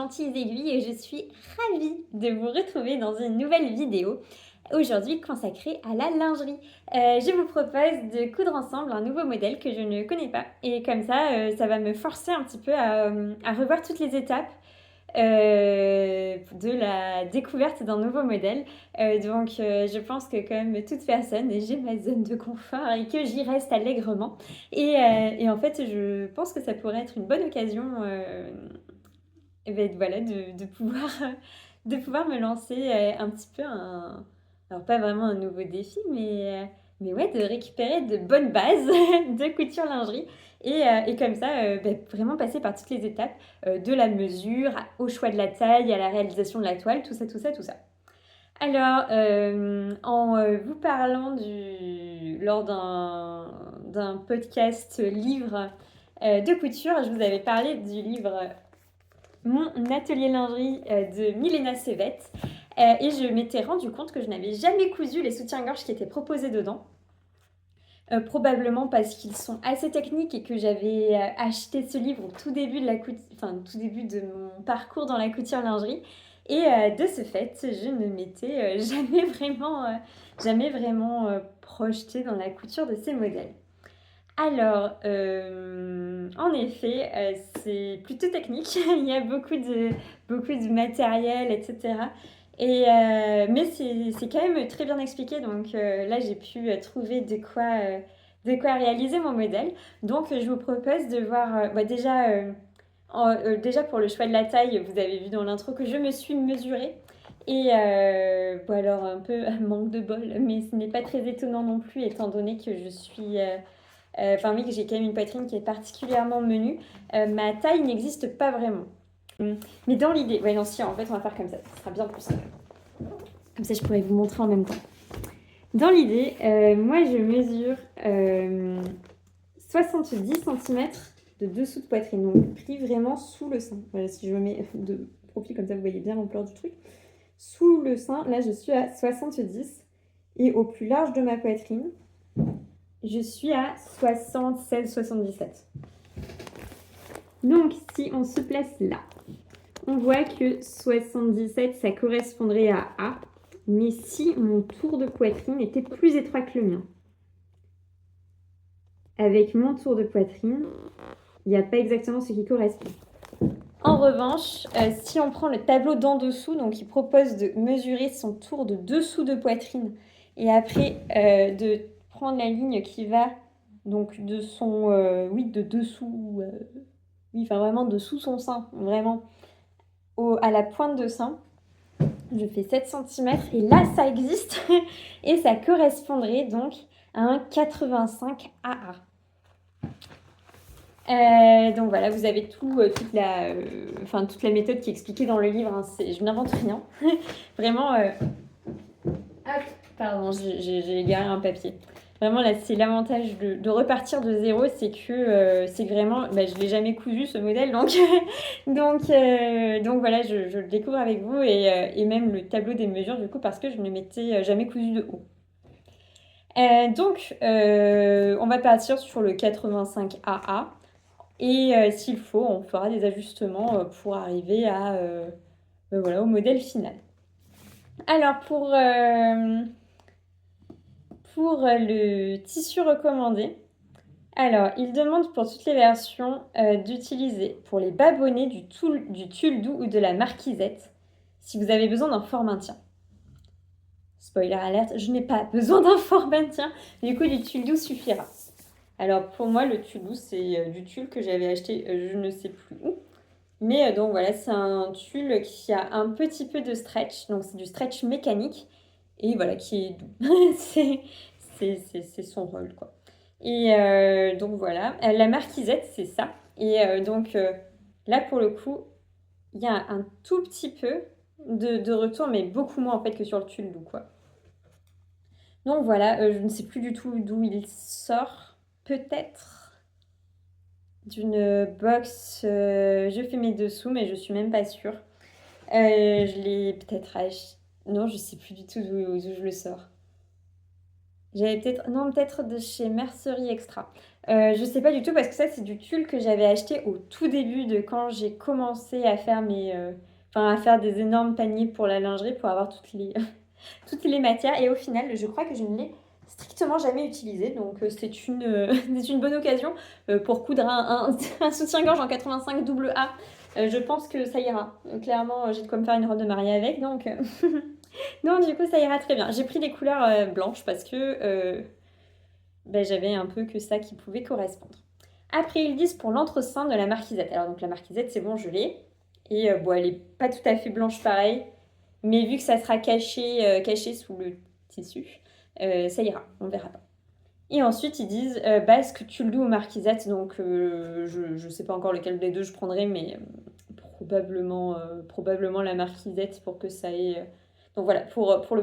gentilles aiguilles et je suis ravie de vous retrouver dans une nouvelle vidéo, aujourd'hui consacrée à la lingerie. Je vous propose de coudre ensemble un nouveau modèle que je ne connais pas et comme ça va me forcer un petit peu à revoir toutes les étapes de la découverte d'un nouveau modèle. Donc je pense que comme toute personne, j'ai ma zone de confort et que j'y reste allègrement. Et en fait, je pense que ça pourrait être une bonne occasion voilà, de pouvoir me lancer un petit peu alors pas vraiment un nouveau défi, mais ouais, de récupérer de bonnes bases de couture lingerie et comme ça, vraiment passer par toutes les étapes de la mesure au choix de la taille, à la réalisation de la toile, tout ça, tout ça, tout ça. Alors, en vous parlant lors d'un podcast livre de couture, je vous avais parlé du livre Mon atelier lingerie de Milena Sevet. Et je m'étais rendu compte que je n'avais jamais cousu les soutiens-gorge qui étaient proposés dedans. Probablement parce qu'ils sont assez techniques et que j'avais acheté ce livre au tout début tout début de mon parcours dans la couture lingerie. Et de ce fait, je ne m'étais jamais vraiment projetée dans la couture de ces modèles. Alors, en effet, c'est plutôt technique. Il y a beaucoup de matériel, etc. Mais c'est quand même très bien expliqué. Donc là, j'ai pu trouver de quoi réaliser mon modèle. Donc, je vous propose de voir déjà pour le choix de la taille, vous avez vu dans l'intro que je me suis mesurée. Et bon alors un peu manque de bol, mais ce n'est pas très étonnant non plus étant donné que je suis... Enfin oui, que j'ai quand même une poitrine qui est particulièrement menue. Ma taille n'existe pas vraiment. Mais dans l'idée... Ouais non si, en fait on va faire comme ça. Ce sera bien plus simple. Comme ça je pourrais vous montrer en même temps. Dans l'idée, moi je mesure 70 cm de dessous de poitrine. Donc pris vraiment sous le sein. Voilà, si je me mets de profil comme ça, vous voyez bien l'ampleur du truc. Sous le sein, là je suis à 70. Et au plus large de ma poitrine, je suis à 76-77. Donc, si on se place là, on voit que 77, ça correspondrait à A. Mais si mon tour de poitrine était plus étroit que le mien, avec mon tour de poitrine, il n'y a pas exactement ce qui correspond. En revanche, si on prend le tableau d'en dessous, donc il propose de mesurer son tour de dessous de poitrine et après de prendre la ligne qui va donc de son de dessous enfin vraiment dessous son sein, vraiment à la pointe de sein. Je fais 7 cm et là ça existe et ça correspondrait donc à un 85 AA. Donc voilà, vous avez toute la méthode qui est expliquée dans le livre. Hein, je n'invente rien. Vraiment, hop, pardon, j'ai égaré un papier. Vraiment, là, c'est l'avantage de repartir de zéro, c'est que vraiment, je ne l'ai jamais cousu ce modèle, donc, donc voilà, je le découvre avec vous et même le tableau des mesures, du coup, parce que je ne m'étais jamais cousu de haut. Donc, on va partir sur le 85 AA. Et s'il faut, on fera des ajustements pour arriver au modèle final. Alors, pour le tissu recommandé, alors, il demande pour toutes les versions d'utiliser pour les babonnets du tulle doux ou de la marquisette si vous avez besoin d'un fort maintien. Spoiler alerte, je n'ai pas besoin d'un fort maintien, du coup, du tulle doux suffira. Alors pour moi, le tulle doux, c'est du tulle que j'avais acheté je ne sais plus où. Mais donc voilà, c'est un tulle qui a un petit peu de stretch. Donc c'est du stretch mécanique. Et voilà, qui est doux. c'est son rôle, quoi. Et donc voilà, la marquisette, c'est ça. Et donc là, pour le coup, il y a un tout petit peu de retour, mais beaucoup moins en fait que sur le tulle doux, quoi. Donc voilà, je ne sais plus du tout d'où il sort. Peut-être d'une box. Je fais mes dessous, mais je suis même pas sûre. Je l'ai peut-être acheté. Non, je sais plus du tout d'où je le sors. J'avais peut-être non, peut-être de chez Mercerie Extra. Je sais pas du tout parce que ça, c'est du tulle que j'avais acheté au tout début de quand j'ai commencé à faire à faire des énormes paniers pour la lingerie pour avoir toutes les toutes les matières et au final, je crois que je ne l'ai strictement jamais utilisé donc c'est c'est une bonne occasion, pour coudre un soutien-gorge en 85 double A. Je pense que ça ira. Clairement, j'ai de quoi me faire une robe de mariée avec donc non, du coup, ça ira très bien. J'ai pris des couleurs, blanches parce que, j'avais un peu que ça qui pouvait correspondre. Après, ils disent pour l'entreseing de la marquisette. Alors donc la marquisette, c'est bon, je l'ai et bon, elle est pas tout à fait blanche pareil, mais vu que ça sera caché sous le tissu, ça ira, on verra pas. Et ensuite, ils disent, basque, tulle doux ou marquisette, donc je sais pas encore lequel des 2 je prendrai, mais probablement la marquisette pour que ça ait, donc voilà, pour le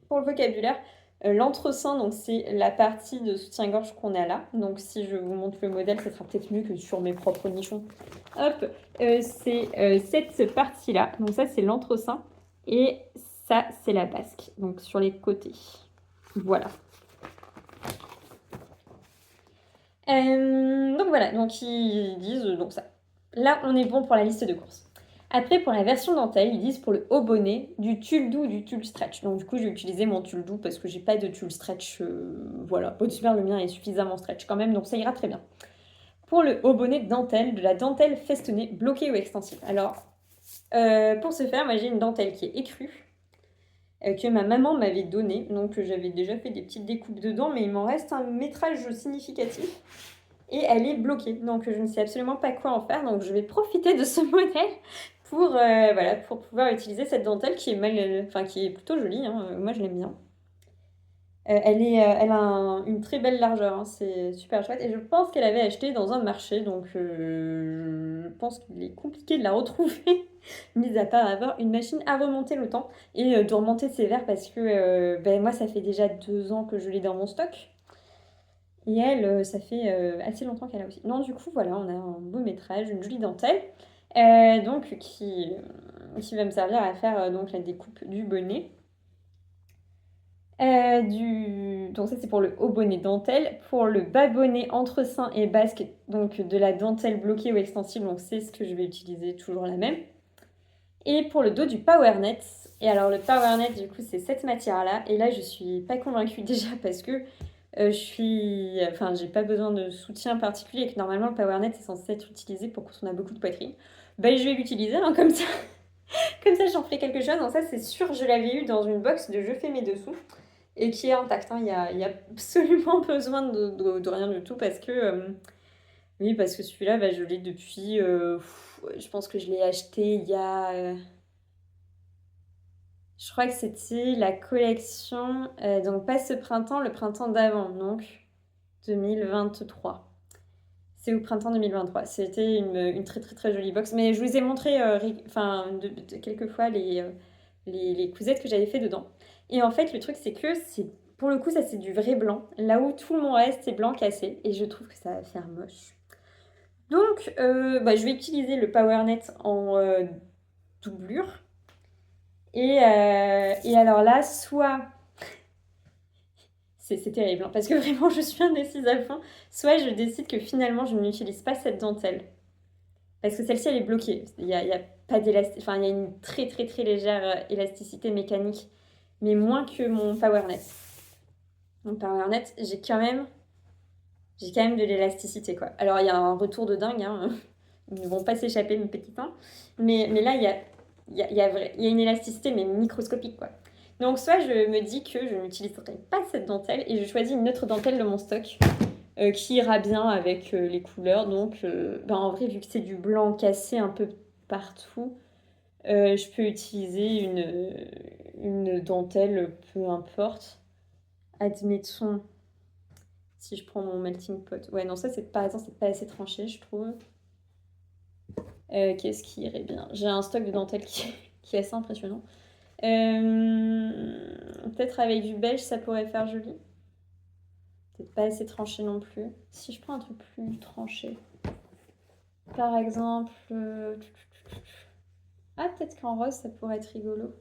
vocabulaire. L'entreseing, donc c'est la partie de soutien-gorge qu'on a là. Donc si je vous montre le modèle, ça sera peut-être mieux que sur mes propres nichons. Hop, c'est cette partie-là. Donc ça, c'est l'entreseing. Et ça, c'est la basque. Donc sur les côtés. Voilà. Donc voilà, donc ils disent donc ça. Là, on est bon pour la liste de courses. Après, pour la version dentelle, ils disent pour le haut bonnet, du tulle doux, du tulle stretch. Donc du coup, j'ai utilisé mon tulle doux parce que j'ai pas de tulle stretch. Voilà, pas de super, le mien est suffisamment stretch quand même, donc ça ira très bien. Pour le haut bonnet dentelle, de la dentelle festonnée, bloquée ou extensive. Alors, pour ce faire, moi j'ai une dentelle qui est écrue, que ma maman m'avait donnée. Donc j'avais déjà fait des petites découpes dedans, mais il m'en reste un métrage significatif. Et elle est bloquée. Donc je ne sais absolument pas quoi en faire. Donc je vais profiter de ce modèle pour pouvoir utiliser cette dentelle qui est qui est plutôt jolie, hein. Moi je l'aime bien. Elle a une très belle largeur, hein. C'est super chouette. Et je pense qu'elle avait acheté dans un marché, donc je pense qu'il est compliqué de la retrouver, mis à part avoir une machine à remonter le temps et de remonter ses verres parce que moi ça fait déjà 2 ans que je l'ai dans mon stock. Et elle, ça fait assez longtemps qu'elle a aussi. Non, du coup, voilà, on a un beau métrage, une jolie dentelle, donc qui va me servir à faire donc la découpe du bonnet. Donc ça, c'est pour le haut bonnet dentelle. Pour le bas bonnet entre-sein et basque, donc de la dentelle bloquée ou extensible, donc c'est ce que je vais utiliser, toujours la même. Et pour le dos du PowerNet. Et alors le PowerNet, du coup, c'est cette matière-là. Et là, je suis pas convaincue déjà parce que j'ai pas besoin de soutien particulier et que normalement le PowerNet est censé être utilisé pour quand on a beaucoup de poitrine. Je vais l'utiliser, hein, comme ça. Comme ça, j'en ferai quelque chose. Donc ça, c'est sûr, je l'avais eu dans une box de Je fais mes dessous et qui est intacte, hein. Il y a absolument besoin de rien du tout parce que, oui, parce que celui-là, je l'ai depuis, je pense que je l'ai acheté il y a, je crois que c'était la collection, donc pas ce printemps, le printemps d'avant, donc 2023. C'est au printemps 2023. C'était une très très très jolie box. Mais je vous ai montré quelques fois les cousettes que j'avais fait dedans. Et en fait, le truc, c'est que pour le coup, ça c'est du vrai blanc. Là où tout mon reste est blanc cassé. Et je trouve que ça va faire moche. Donc, je vais utiliser le PowerNet en doublure. Et alors là, soit c'est terrible, hein, parce que vraiment je suis indécise à fond. Soit je décide que finalement je n'utilise pas cette dentelle. Parce que celle-ci elle est bloquée. Il y a pas d'élasticité. Enfin, il y a une très très très légère élasticité mécanique. Mais moins que mon PowerNet. Mon PowerNet, j'ai quand même de l'élasticité, quoi. Alors il y a un retour de dingue, hein. Ils ne vont pas s'échapper mes petits pains. Mais là il y a une élasticité mais microscopique, quoi. Donc soit je me dis que je n'utiliserai pas cette dentelle et je choisis une autre dentelle de mon stock qui ira bien avec les couleurs. Donc en vrai, vu que c'est du blanc cassé un peu partout, je peux utiliser une dentelle, peu importe. Admettons, si je prends mon melting pot. Ouais, non, ça c'est pas assez tranché, je trouve. Qu'est-ce qui irait bien? J'ai un stock de dentelles qui est assez impressionnant. Peut-être avec du beige, ça pourrait faire joli. Peut-être pas assez tranché non plus. Si je prends un truc plus tranché. Par exemple... Ah, peut-être qu'en rose, ça pourrait être rigolo.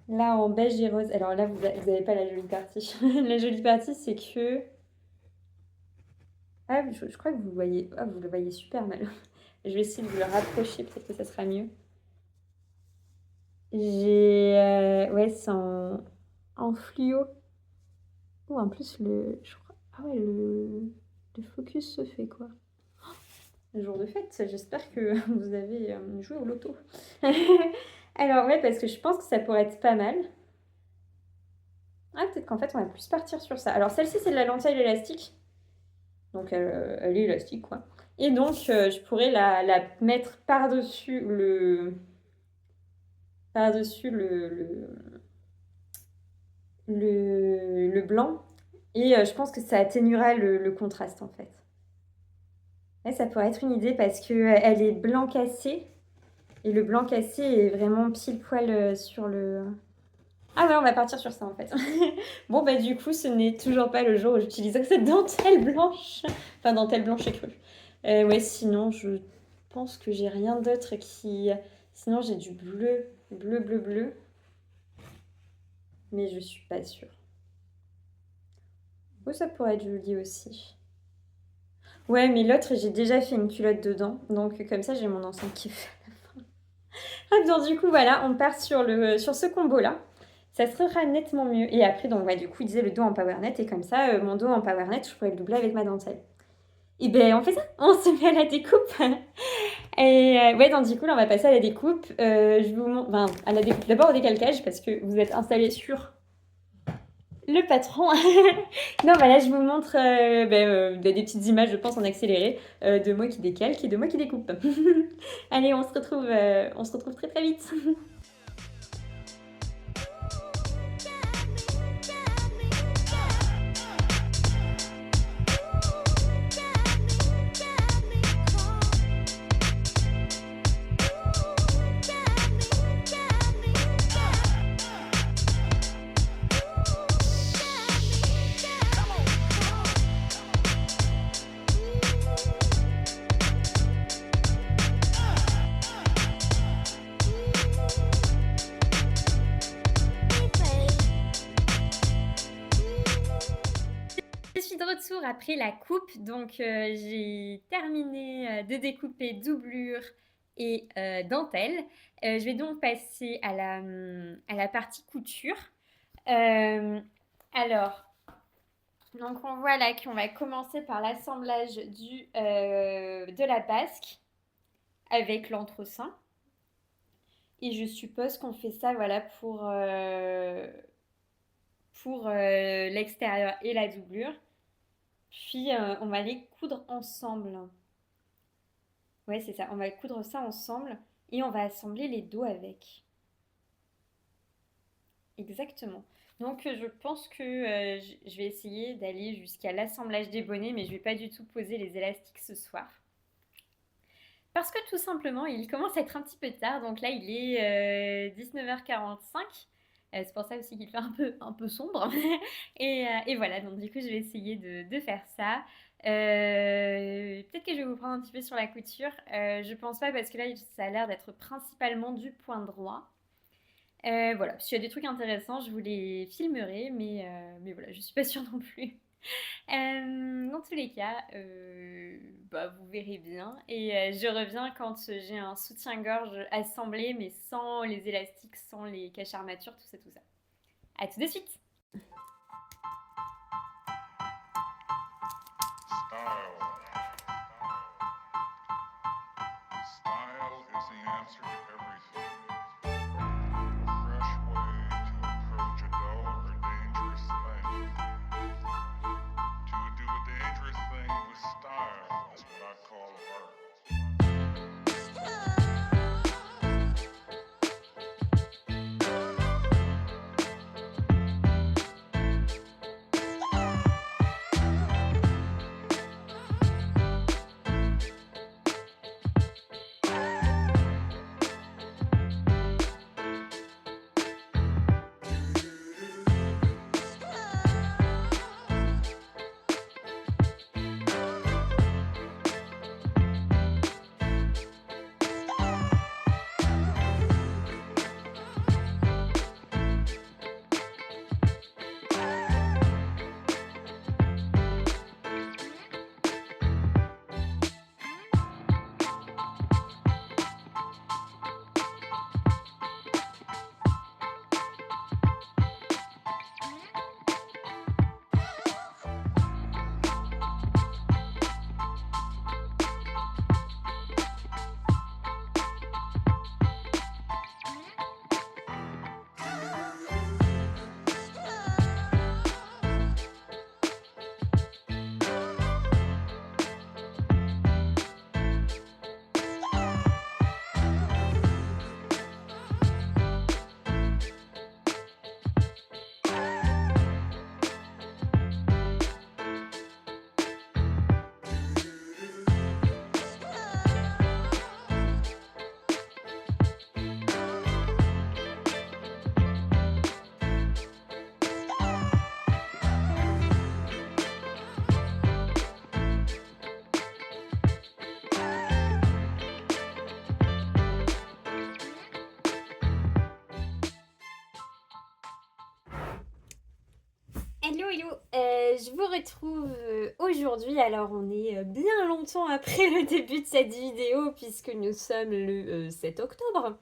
Là, en beige et rose. Alors là, vous avez pas la jolie partie. La jolie partie, c'est que... Ah, je crois que vous voyez... Ah, vous le voyez super mal. Je vais essayer de vous le rapprocher, peut-être que ça sera mieux. J'ai... ouais, c'est en fluo. Oh, en plus, je crois... Ah ouais, le focus se fait, quoi. Le jour de fête, j'espère que vous avez joué au loto. Alors ouais, parce que je pense que ça pourrait être pas mal. Ah, peut-être qu'en fait, on va plus partir sur ça. Alors celle-ci, c'est de la lentille élastique. Donc elle est élastique, quoi. Et donc, je pourrais la mettre par-dessus par-dessus le blanc. Et je pense que ça atténuera le contraste, en fait. Ouais, ça pourrait être une idée parce qu'elle est blanc cassé. Et le blanc cassé est vraiment pile poil sur le... Ah ouais, on va partir sur ça en fait. Bon bah du coup, ce n'est toujours pas le jour où j'utiliserai cette dentelle blanche. Enfin, dentelle blanche et crue. Ouais, sinon, je pense que j'ai rien d'autre qui... Sinon, j'ai du bleu, bleu, bleu, bleu. Mais je suis pas sûre. Oh, ça pourrait être joli aussi. Ouais, mais l'autre, j'ai déjà fait une culotte dedans. Donc comme ça, j'ai mon ensemble qui fait. Ah, donc du coup, voilà, on part sur ce combo-là. Ça sera nettement mieux. Et après, donc, ouais, du coup, il disait le dos en PowerNet. Et comme ça, mon dos en PowerNet, je pourrais le doubler avec ma dentelle. Et ben, on fait ça. On se met à la découpe. Et ouais, donc du coup, là, on va passer à la découpe. Je vous montre... Enfin, à la découpe. D'abord au décalcage, parce que vous êtes installé sur le patron. Non, bah là, je vous montre des petites images, je pense, en accéléré, de moi qui décalque et de moi qui découpe. Allez, on se retrouve très très vite. Je suis de retour après la coupe, donc j'ai terminé de découper doublure et dentelle. Je vais donc passer à la partie couture. Euh, alors, donc on voit là qu'on va commencer par l'assemblage de la basque avec l'entrecin. Et je suppose qu'on fait ça voilà, pour l'extérieur et la doublure. Puis on va les coudre ensemble. Ouais, c'est ça. On va coudre ça ensemble et on va assembler les dos avec. Exactement. Donc je pense que je vais essayer d'aller jusqu'à l'assemblage des bonnets, mais je vais pas du tout poser les élastiques ce soir. Parce que tout simplement, il commence à être un petit peu tard. Donc là, il est 19h45. C'est pour ça aussi qu'il fait un peu sombre. Et voilà, donc du coup, je vais essayer de faire ça. Peut-être que je vais vous prendre un petit peu sur la couture. Je pense pas parce que là, ça a l'air d'être principalement du point droit. Voilà, s'il y a des trucs intéressants, je vous les filmerai, mais voilà, je suis pas sûre non plus. Dans tous les cas, bah, vous verrez bien. Et je reviens quand j'ai un soutien-gorge assemblé, mais sans les élastiques, sans les caches armatures, tout ça, tout ça. À tout de suite! Style. Style is the answer to everything. A fresh way to approach a dull or dangerous thing. To do a dangerous thing with style is what I call art. Hello, hello, je vous retrouve aujourd'hui. Alors, on est bien longtemps après le début de cette vidéo puisque nous sommes le 7 octobre.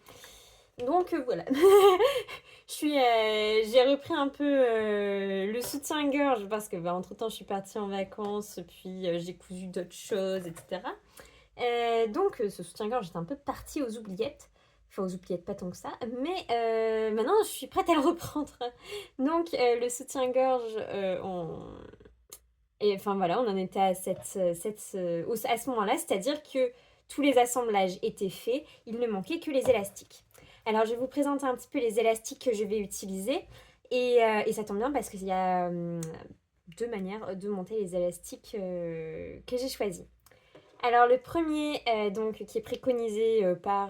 Donc voilà, j'ai repris un peu le soutien-gorge parce que entre-temps je suis partie en vacances, puis j'ai cousu d'autres choses, etc. Donc ce soutien-gorge est un peu parti aux oubliettes. Enfin, aux oubliettes, pas tant que ça. Mais maintenant, je suis prête à le reprendre. Donc, le soutien-gorge, et, enfin voilà, on en était à, à ce moment-là. C'est-à-dire que tous les assemblages étaient faits. Il ne manquait que les élastiques. Alors, je vais vous présenter un petit peu les élastiques que je vais utiliser. Et ça tombe bien parce qu'il y a deux manières de monter les élastiques que j'ai choisis. Alors le premier, donc, qui est préconisé par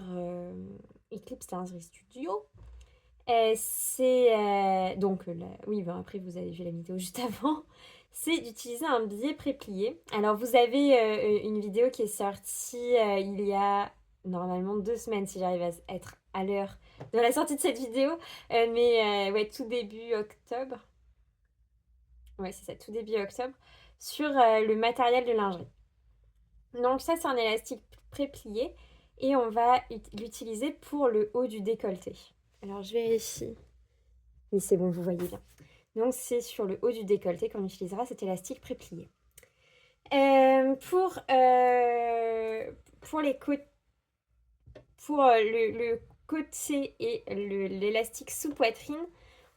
Eclipse Lingerie Studio, c'est donc oui, après vous avez vu la vidéo juste avant, c'est d'utiliser un biais préplié. Alors vous avez une vidéo qui est sortie il y a normalement 2 semaines si j'arrive à être à l'heure de la sortie de cette vidéo, mais ouais, tout début octobre. Ouais, c'est ça, tout début octobre, sur le matériel de lingerie. Donc ça, c'est un élastique pré-plié et on va l'utiliser pour le haut du décolleté. Alors je vérifie. Oui, c'est bon, vous voyez bien. Donc c'est sur le haut du décolleté qu'on utilisera cet élastique pré-plié. Pour les côtés, pour le côté et l'élastique sous poitrine,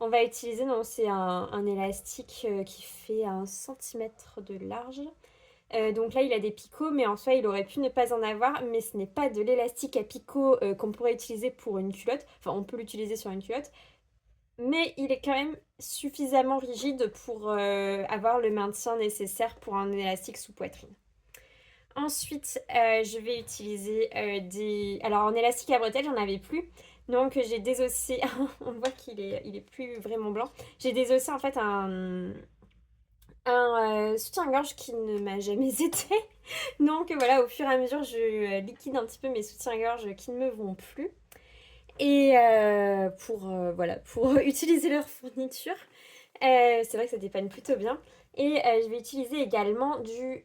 on va utiliser, donc c'est un élastique qui fait 1 cm de large. Donc là, il a des picots, mais en soi, il aurait pu ne pas en avoir. Mais ce n'est pas de l'élastique à picots qu'on pourrait utiliser pour une culotte. Enfin, on peut l'utiliser sur une culotte. Mais il est quand même suffisamment rigide pour avoir le maintien nécessaire pour un élastique sous poitrine. Ensuite, je vais utiliser des... Alors, en élastique à bretelles, j'en avais plus. Donc, j'ai désossé... On voit qu'il est plus vraiment blanc. J'ai désossé, en fait, un soutien-gorge qui ne m'a jamais été. Donc voilà, au fur et à mesure, je liquide un petit peu mes soutiens-gorge qui ne me vont plus. Et voilà, pour utiliser leur fourniture. C'est vrai que ça dépanne plutôt bien. Et je vais utiliser également zut,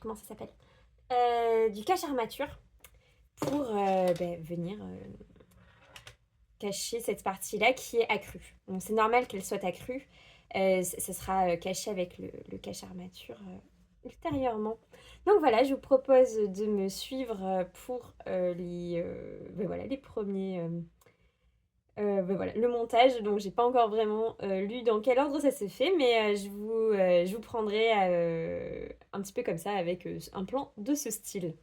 comment ça s'appelle du cache-armature pour venir cacher cette partie-là qui est accrue. Donc c'est normal qu'elle soit accrue. Ça sera caché avec le cache-armature ultérieurement. Donc voilà, je vous propose de me suivre pour les premiers... voilà, le montage. Donc j'ai pas encore vraiment lu dans quel ordre ça se fait, mais je vous prendrai un petit peu comme ça avec un plan de ce style.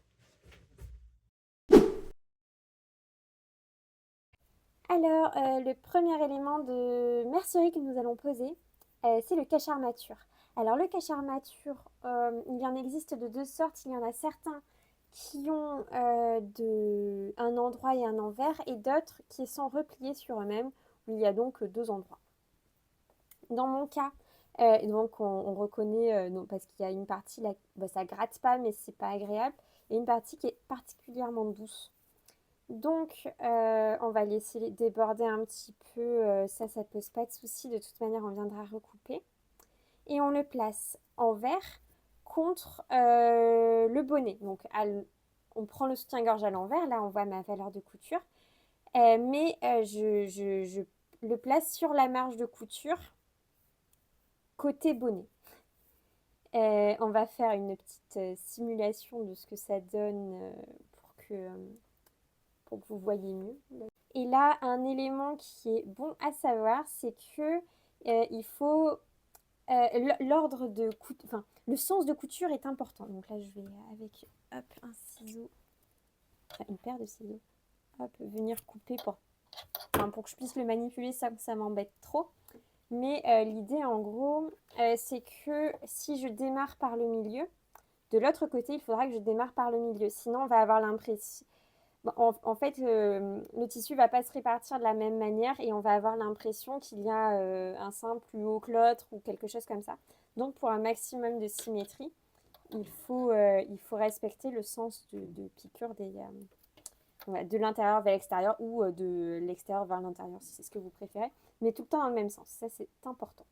Alors, le premier élément de mercerie que nous allons poser, c'est le cache-armature. Alors, le cache-armature, il en existe de deux sortes. Il y en a certains qui ont un endroit et un envers, et d'autres qui sont repliés sur eux-mêmes, où il y a donc deux endroits. Dans mon cas, donc on reconnaît, non, parce qu'il y a une partie, là, ça gratte pas, mais c'est pas agréable, et une partie qui est particulièrement douce. Donc, on va laisser déborder un petit peu. Ça pose pas de souci. De toute manière, on viendra recouper. Et on le place envers contre le bonnet. Donc, on prend le soutien-gorge à l'envers. Là, on voit ma valeur de couture. Mais je le place sur la marge de couture côté bonnet. On va faire une petite simulation de ce que ça donne pour que vous voyez mieux. Et là, un élément qui est bon à savoir, c'est que il faut l'ordre de couture, enfin le sens de couture est important. Donc là, je vais avec hop un ciseau, enfin une paire de ciseaux, hop venir couper pour que je puisse le manipuler sans que ça m'embête trop. Mais l'idée en gros, c'est que si je démarre par le milieu, de l'autre côté, il faudra que je démarre par le milieu. Sinon, on va avoir l'impression... En fait, le tissu va pas se répartir de la même manière et on va avoir l'impression qu'il y a un sein plus haut que l'autre ou quelque chose comme ça. Donc, pour un maximum de symétrie, il faut respecter le sens de piqûre de l'intérieur vers l'extérieur ou de l'extérieur vers l'intérieur, si c'est ce que vous préférez, mais tout le temps dans le même sens. Ça, c'est important.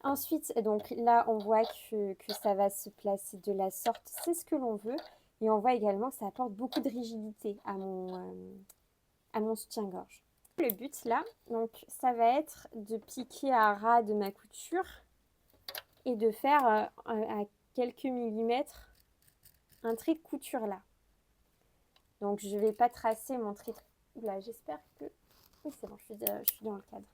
Ensuite, donc là, on voit que ça va se placer de la sorte, c'est ce que l'on veut. Et on voit également que ça apporte beaucoup de rigidité à mon soutien-gorge. Le but là, donc ça va être de piquer à ras de ma couture et de faire à quelques millimètres un trait de couture là. Donc je ne vais pas tracer mon trait de... Oula, j'espère que... Oui, c'est bon, je suis dans le cadre.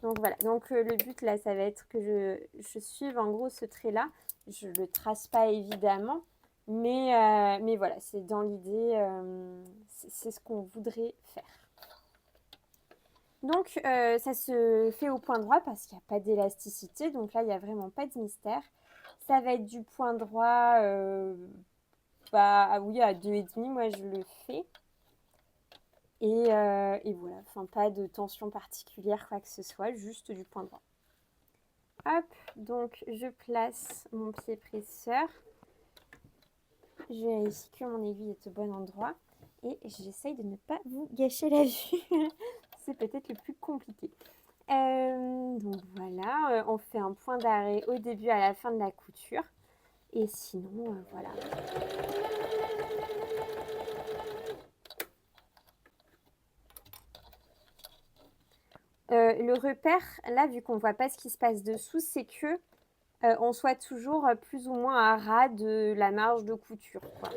Donc voilà, donc le but là, ça va être que je suive en gros ce trait-là. Je ne le trace pas évidemment, mais voilà, c'est dans l'idée, c'est ce qu'on voudrait faire. Donc ça se fait au point droit parce qu'il n'y a pas d'élasticité, donc là, il n'y a vraiment pas de mystère. Ça va être du point droit, oui, à 2,5, moi je le fais. Et voilà, enfin pas de tension particulière, quoi que ce soit, juste du point droit. Hop, donc je place mon pied presseur. Je vérifie que mon aiguille est au bon endroit. Et j'essaye de ne pas vous gâcher la vue. C'est peut-être le plus compliqué. Donc voilà, on fait un point d'arrêt au début à la fin de la couture. Et sinon, voilà. Le repère, là, vu qu'on ne voit pas ce qui se passe dessous, c'est que on soit toujours plus ou moins à ras de la marge de couture, quoi.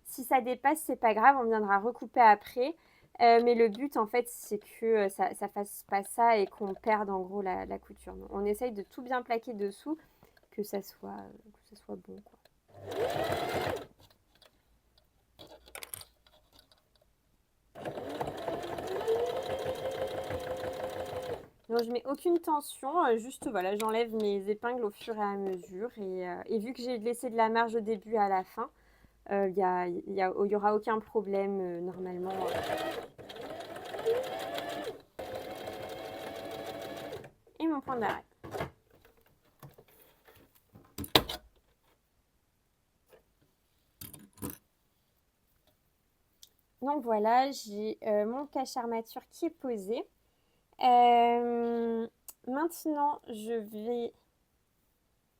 Si ça dépasse, c'est pas grave, on viendra recouper après. Mais le but, en fait, c'est que ça fasse pas ça et qu'on perde en gros la couture. Donc, on essaye de tout bien plaquer dessous, que ça soit bon, quoi. Donc je mets aucune tension, juste voilà, j'enlève mes épingles au fur et à mesure. Et vu que j'ai laissé de la marge au début et à la fin, il y aura aucun problème normalement. Et mon point d'arrêt. Donc voilà, j'ai mon cache armature qui est posé. Maintenant,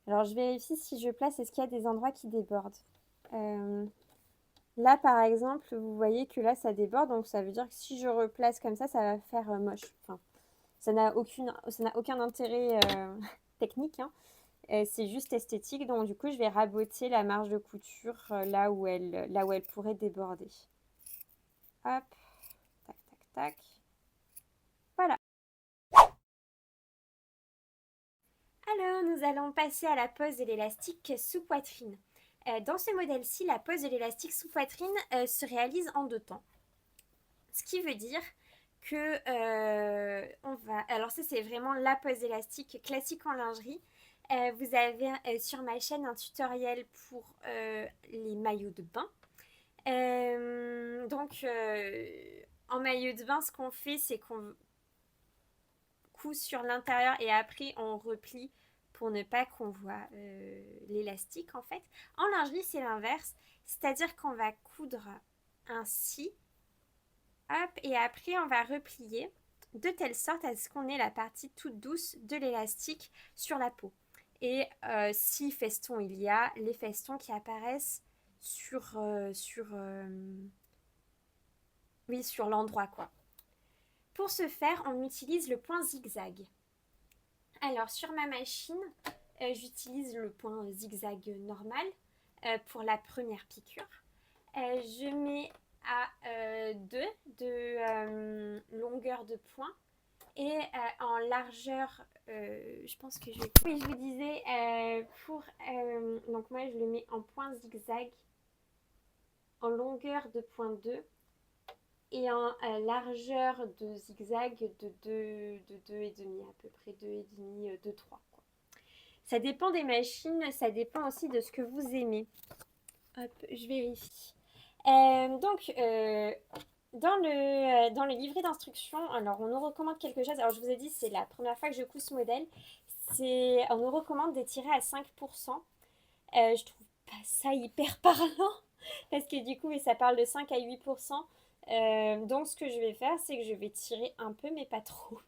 alors je vérifie si je place, est-ce qu'il y a des endroits qui débordent. Là, par exemple, vous voyez que là, ça déborde, donc ça veut dire que si je replace comme ça va faire moche. Enfin, ça n'a aucun intérêt technique, hein. C'est juste esthétique, donc du coup, je vais raboter la marge de couture là où elle pourrait déborder. Hop, tac, tac, tac. Voilà. Alors, nous allons passer à la pose de l'élastique sous poitrine. Dans ce modèle-ci, la pose de l'élastique sous poitrine se réalise en 2 temps. Ce qui veut dire que on va... Alors ça, c'est vraiment la pose élastique classique en lingerie. Vous avez sur ma chaîne un tutoriel pour les maillots de bain. Donc, en maillot de bain, ce qu'on fait, c'est qu'on coud sur l'intérieur et après, on replie pour ne pas qu'on voit l'élastique, en fait. En lingerie, c'est l'inverse. C'est-à-dire qu'on va coudre ainsi. Hop, et après, on va replier de telle sorte à ce qu'on ait la partie toute douce de l'élastique sur la peau. Et si feston il y a, les festons qui apparaissent sur l'endroit, quoi. Pour ce faire, on utilise le point zigzag. Alors sur ma machine, j'utilise le point zigzag normal pour la première piqûre. Je mets à 2 de longueur de point et en largeur, je pense que je vais... Oui, je vous disais, donc moi je le mets en point zigzag, en longueur de point 2 et en largeur de zigzag de 2,5 à peu près, 2,5, 2,3. Ça dépend des machines, ça dépend aussi de ce que vous aimez. Hop, je vérifie. Donc, dans le livret d'instruction, alors on nous recommande quelque chose. Alors je vous ai dit, c'est la première fois que je couds ce modèle. On nous recommande d'étirer à 5%. Je trouve pas ça hyper parlant parce que du coup, ça parle de 5 à 8%. Donc ce que je vais faire, c'est que je vais tirer un peu, mais pas trop.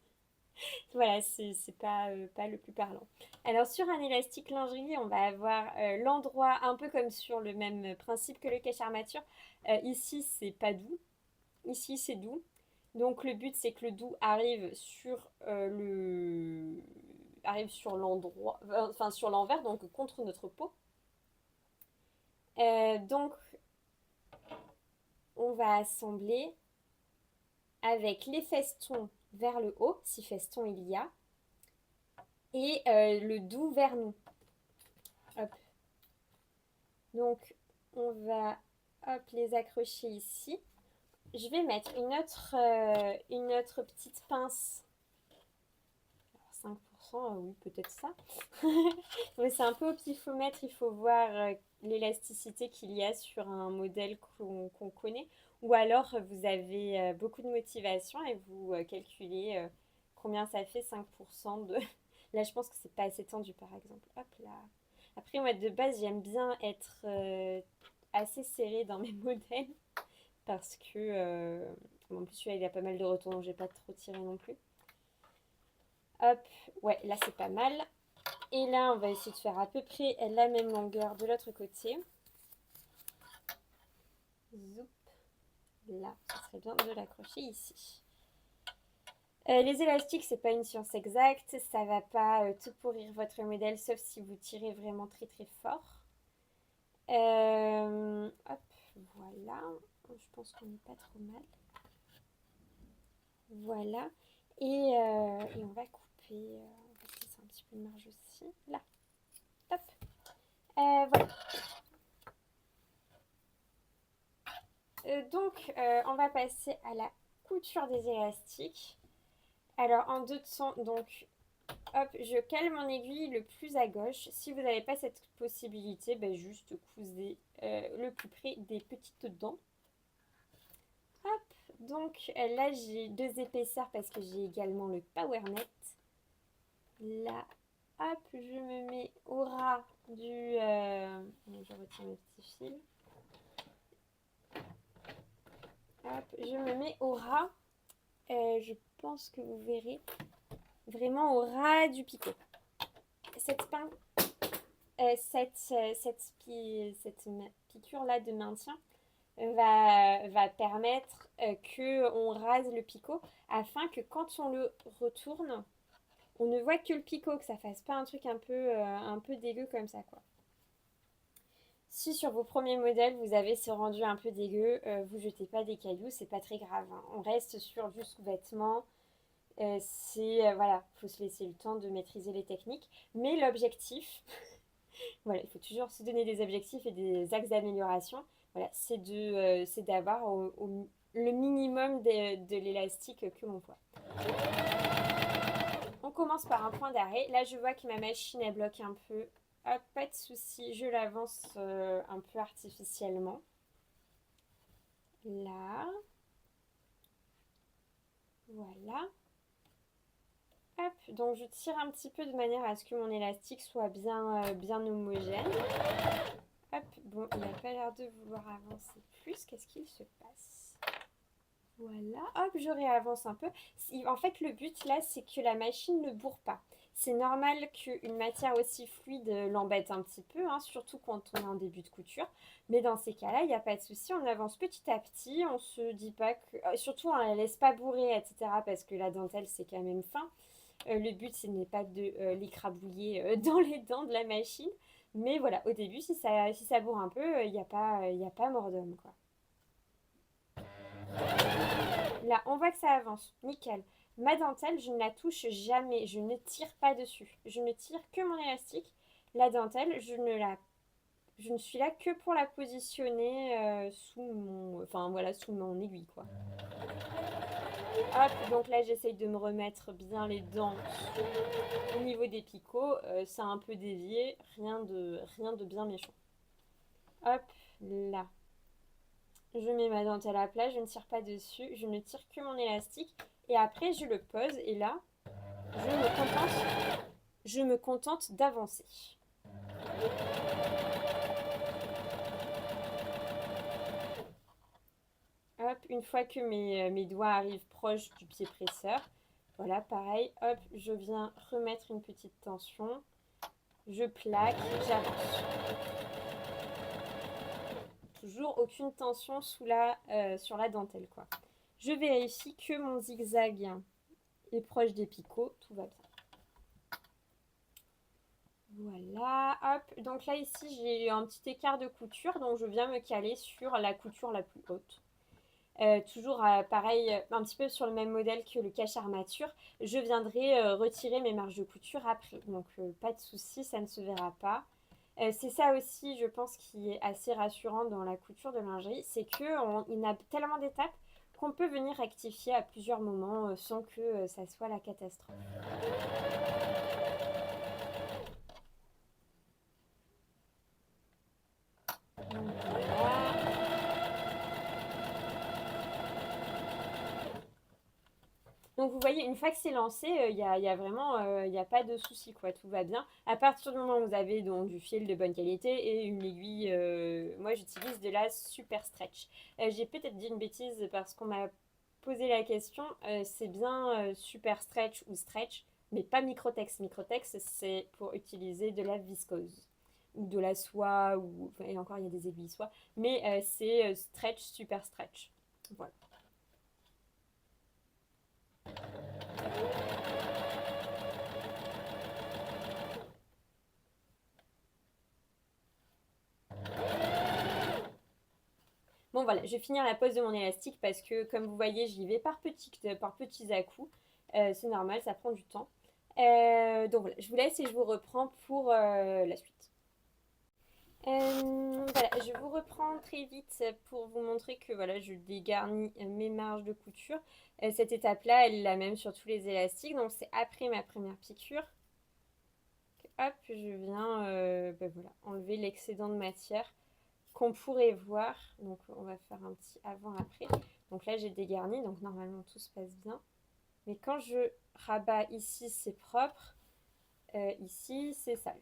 Voilà, c'est pas, pas le plus parlant. Alors sur un élastique lingerie, on va avoir l'endroit un peu comme sur le même principe que le cache armature. Ici, c'est pas doux. Ici, c'est doux. Donc le but, c'est que le doux arrive sur l'endroit, enfin sur l'envers, donc contre notre peau. Donc on va assembler avec les festons vers le haut, si festons il y a, et le doux vers nous. Hop. Donc on va hop, les accrocher ici. Je vais mettre une autre petite pince. Alors 5%, oui, peut-être ça. Mais c'est un peu au pifomètre, il faut voir l'élasticité qu'il y a sur un modèle qu'on connaît. Ou alors vous avez beaucoup de motivation et vous calculez combien ça fait 5% de... Là, je pense que c'est pas assez tendu, par exemple. Hop là. Après, moi, de base, j'aime bien être assez serrée dans mes modèles parce que, en plus, celui-là, il a pas mal de retours, donc je vais pas trop tirer non plus. Hop, ouais, là, c'est pas mal. Et là, on va essayer de faire à peu près la même longueur de l'autre côté. Zoup. Là, ça serait bien de l'accrocher ici. Les élastiques, c'est pas une science exacte, ça va pas tout pourrir votre modèle, sauf si vous tirez vraiment très très fort. Hop, voilà. Je pense qu'on n'est pas trop mal. Voilà. Et on va couper. On va laisser un petit peu de marge aussi. Là. Hop. Voilà. Donc, on va passer à la couture des élastiques. Alors, en deux temps, donc, hop, je cale mon aiguille le plus à gauche. Si vous n'avez pas cette possibilité, ben, juste cousez le plus près des petites dents. Hop, donc là, j'ai deux épaisseurs parce que j'ai également le Power Net. Là, hop, je me mets au ras du... je retire mes petits fils. Hop, je me mets au ras. Je pense que vous verrez vraiment au ras du picot. Cette piqûre là de maintien va permettre qu'on rase le picot afin que quand on le retourne, on ne voit que le picot, que ça fasse pas un truc un peu dégueu comme ça quoi. Si sur vos premiers modèles vous avez ce rendu un peu dégueu, vous jetez pas des cailloux, c'est pas très grave, hein. On reste sur du sous-vêtement. Voilà, faut se laisser le temps de maîtriser les techniques. Mais l'objectif, voilà, il faut toujours se donner des objectifs et des axes d'amélioration. Voilà, c'est d'avoir le minimum de l'élastique que l'on voit. On commence par un point d'arrêt. Là, je vois que ma machine, elle bloque un peu. Hop, pas de souci, je l'avance un peu artificiellement. Là. Voilà. Hop, donc je tire un petit peu de manière à ce que mon élastique soit bien homogène. Hop, bon, il n'a pas l'air de vouloir avancer plus. Qu'est-ce qu'il se passe? Voilà, hop, je réavance un peu. En fait, le but là, c'est que la machine ne bourre pas. C'est normal qu'une matière aussi fluide l'embête un petit peu, hein, surtout quand on est en début de couture. Mais dans ces cas-là, il n'y a pas de souci, on avance petit à petit. On se dit pas que... surtout, on ne la laisse pas bourrer, etc. Parce que la dentelle, c'est quand même fin. Le but, ce n'est pas de l'écrabouiller dans les dents de la machine. Mais voilà, au début, si ça bourre un peu, il n'y a pas mort d'homme, quoi. Là, on voit que ça avance. Nickel. Ma dentelle, je ne la touche jamais. Je ne tire pas dessus. Je ne tire que mon élastique. La dentelle, je ne suis là que pour la positionner sous mon aiguille, quoi. Hop, donc là, j'essaye de me remettre bien les dents au niveau des picots. Ça a un peu dévié. Rien de bien méchant. Hop, là. Je mets ma dentelle à plat, je ne tire pas dessus, je ne tire que mon élastique et après je le pose et là je me contente d'avancer. Hop, une fois que mes doigts arrivent proches du pied presseur, Voilà, pareil, hop, je viens remettre une petite tension. Je plaque, j'avance. Toujours aucune tension sur la dentelle, quoi. Je vérifie que mon zigzag est proche des picots, tout va bien. Voilà, hop. Donc là, ici, j'ai eu un petit écart de couture, donc je viens me caler sur la couture la plus haute. Toujours pareil, un petit peu sur le même modèle que le cache armature. Je viendrai retirer mes marges de couture après, donc pas de souci, ça ne se verra pas. C'est ça aussi, je pense, qui est assez rassurant dans la couture de lingerie, c'est qu'il a tellement d'étapes qu'on peut venir rectifier à plusieurs moments sans que ça soit la catastrophe. Donc, voilà. Donc vous voyez, une fois que c'est lancé, il y a vraiment, il n'y a pas de souci, quoi, tout va bien. À partir du moment où vous avez donc du fil de bonne qualité et une aiguille, moi j'utilise de la Super Stretch. J'ai peut-être dit une bêtise parce qu'on m'a posé la question, c'est bien Super Stretch ou Stretch, mais pas Microtex. Microtex, c'est pour utiliser de la viscose ou de la soie, ou et encore il y a des aiguilles soie, mais c'est Stretch, Super Stretch. Voilà. Bon voilà, je vais finir la pose de mon élastique parce que comme vous voyez, j'y vais par petits à-coups. C'est normal, ça prend du temps. Donc voilà, je vous laisse et je vous reprends pour la suite. Voilà, je vous reprends très vite pour vous montrer que voilà, je dégarnis mes marges de couture. Cette étape-là, elle est la même sur tous les élastiques, donc c'est après ma première piqûre. Hop, je viens ben voilà, enlever l'excédent de matière qu'on pourrait voir. Donc on va faire un petit avant-après. Donc là j'ai dégarni, donc normalement tout se passe bien. Mais quand je rabats ici c'est propre, ici c'est sale.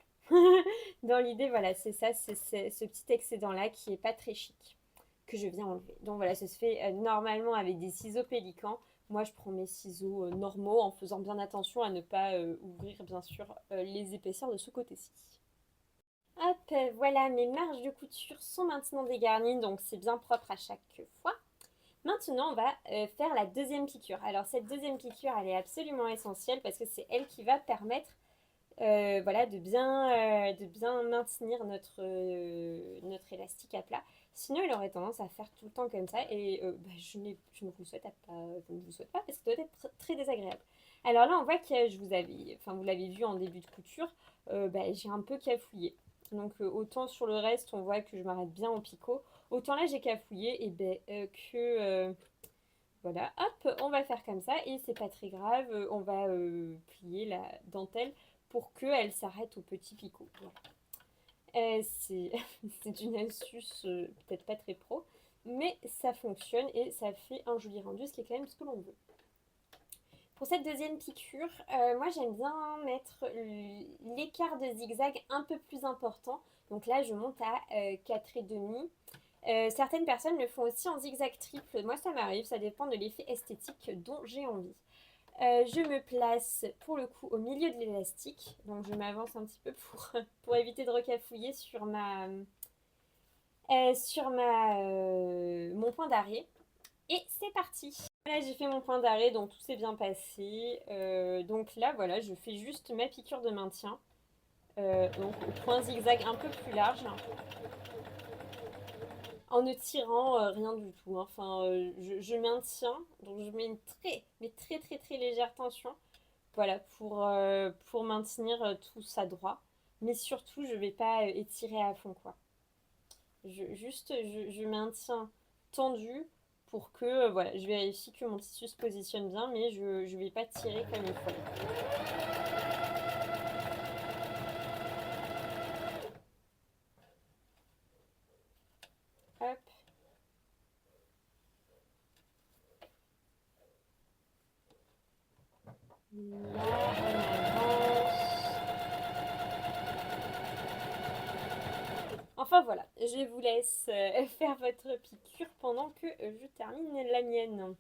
Dans l'idée voilà, c'est ça, c'est ce petit excédent là qui est pas très chic que je viens enlever. Donc voilà, ça se fait normalement avec des ciseaux pélicans. Moi je prends mes ciseaux normaux en faisant bien attention à ne pas ouvrir bien sûr les épaisseurs de ce côté-ci. Hop, voilà, mes marges de couture sont maintenant dégarnies, donc c'est bien propre à chaque fois. Maintenant, on va faire la deuxième piqûre. Alors, cette deuxième piqûre, elle est absolument essentielle parce que c'est elle qui va permettre voilà, de bien maintenir notre élastique à plat. Sinon, il aurait tendance à faire tout le temps comme ça et bah, je ne vous le souhaite pas parce que ça doit être très désagréable. Alors là, on voit que vous l'avez vu en début de couture, bah, j'ai un peu cafouillé. Donc autant sur le reste, on voit que je m'arrête bien au picot. Autant là, j'ai cafouillé et ben, voilà, hop, on va faire comme ça et c'est pas très grave. On va plier la dentelle pour qu'elle s'arrête au petit picot. Voilà. C'est une astuce peut-être pas très pro, mais ça fonctionne et ça fait un joli rendu, ce qui est quand même ce que l'on veut. Pour cette deuxième piqûre, moi j'aime bien mettre l'écart de zigzag un peu plus important. Donc là, je monte à 4,5. Certaines personnes le font aussi en zigzag triple. Moi, ça m'arrive, ça dépend de l'effet esthétique dont j'ai envie. Je me place pour le coup au milieu de l'élastique. Donc je m'avance un petit peu pour éviter de recafouiller sur mon point d'arrêt. Et c'est parti. Là, j'ai fait mon point d'arrêt, donc tout s'est bien passé. Donc là, voilà, je fais juste ma piqûre de maintien. Donc point zigzag un peu plus large. En ne tirant rien du tout. Enfin, je maintiens. Donc je mets une très légère tension. Voilà, pour maintenir tout ça droit. Mais surtout, je ne vais pas étirer à fond, quoi. Je maintiens tendu pour que voilà, je vérifie que mon tissu se positionne bien, mais je ne vais pas tirer comme il faut. Hop. Là, on avance. Enfin voilà, je vous laisse faire votre piqûre pendant que je termine la mienne.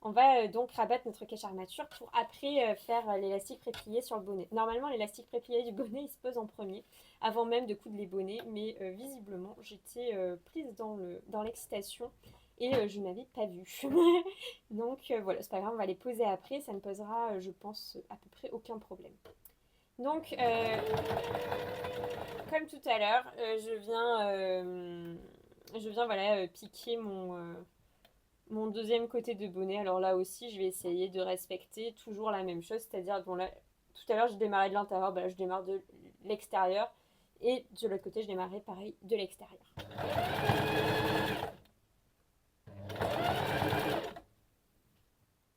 On va donc rabattre notre cache armature pour après faire l'élastique préplié sur le bonnet. Normalement, l'élastique préplié du bonnet, il se pose en premier, avant même de coudre les bonnets, mais visiblement, j'étais prise dans l'excitation et je n'avais pas vu. Donc voilà, c'est pas grave, on va les poser après, ça ne posera, je pense, à peu près aucun problème. Donc, comme tout à l'heure, je viens voilà, piquer mon deuxième côté de bonnet. Alors là aussi, je vais essayer de respecter toujours la même chose, c'est-à-dire, bon là, tout à l'heure, je démarrais de l'intérieur, bah là, je démarre de l'extérieur, et de l'autre côté, je démarrais pareil de l'extérieur.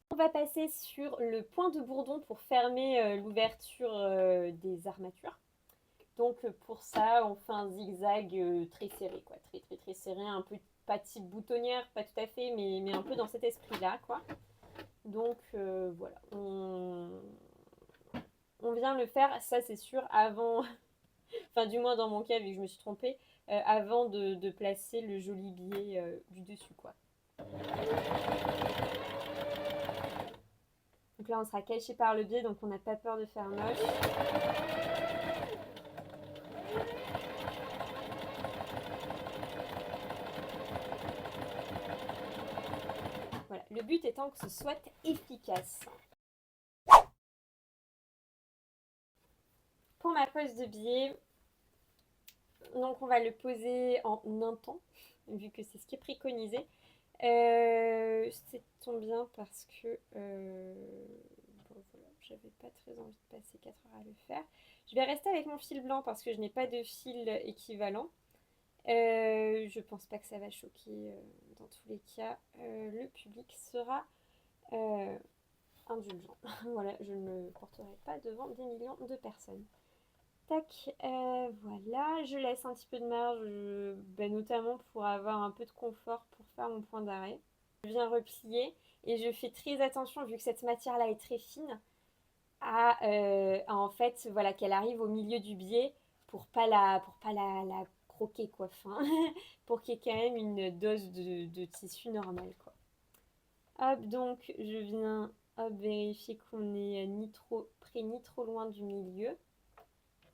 On va passer sur le point de bourdon pour fermer l'ouverture des armatures. Donc pour ça, on fait un zigzag très serré, quoi, très serré, un peu pas type boutonnière, pas tout à fait, mais un peu dans cet esprit-là, quoi. Donc voilà, on vient le faire, ça c'est sûr, avant, enfin du moins dans mon cas, vu que je me suis trompée, avant de placer le joli billet du dessus, quoi. Donc là, on sera caché par le biais, donc on n'a pas peur de faire moche. Voilà, le but étant que ce soit efficace. Pour ma pose de biais, donc on va le poser en un temps, vu que c'est ce qui est préconisé. Ça tombe bien parce que bon, voilà, j'avais pas très envie de passer 4 heures à le faire. Je vais rester avec mon fil blanc parce que je n'ai pas de fil équivalent. Je pense pas que ça va choquer dans tous les cas. Le public sera indulgent. Voilà, je ne me porterai pas devant des millions de personnes. Tac, voilà, je laisse un petit peu de marge, notamment pour avoir un peu de confort pour faire mon point d'arrêt. Je viens replier et je fais très attention, vu que cette matière-là est très fine, à en fait, voilà, qu'elle arrive au milieu du biais pour pas la croquer, quoi, fin, pour qu'il y ait quand même une dose de tissu normale, quoi. Hop, donc je viens vérifier qu'on est ni trop près ni trop loin du milieu.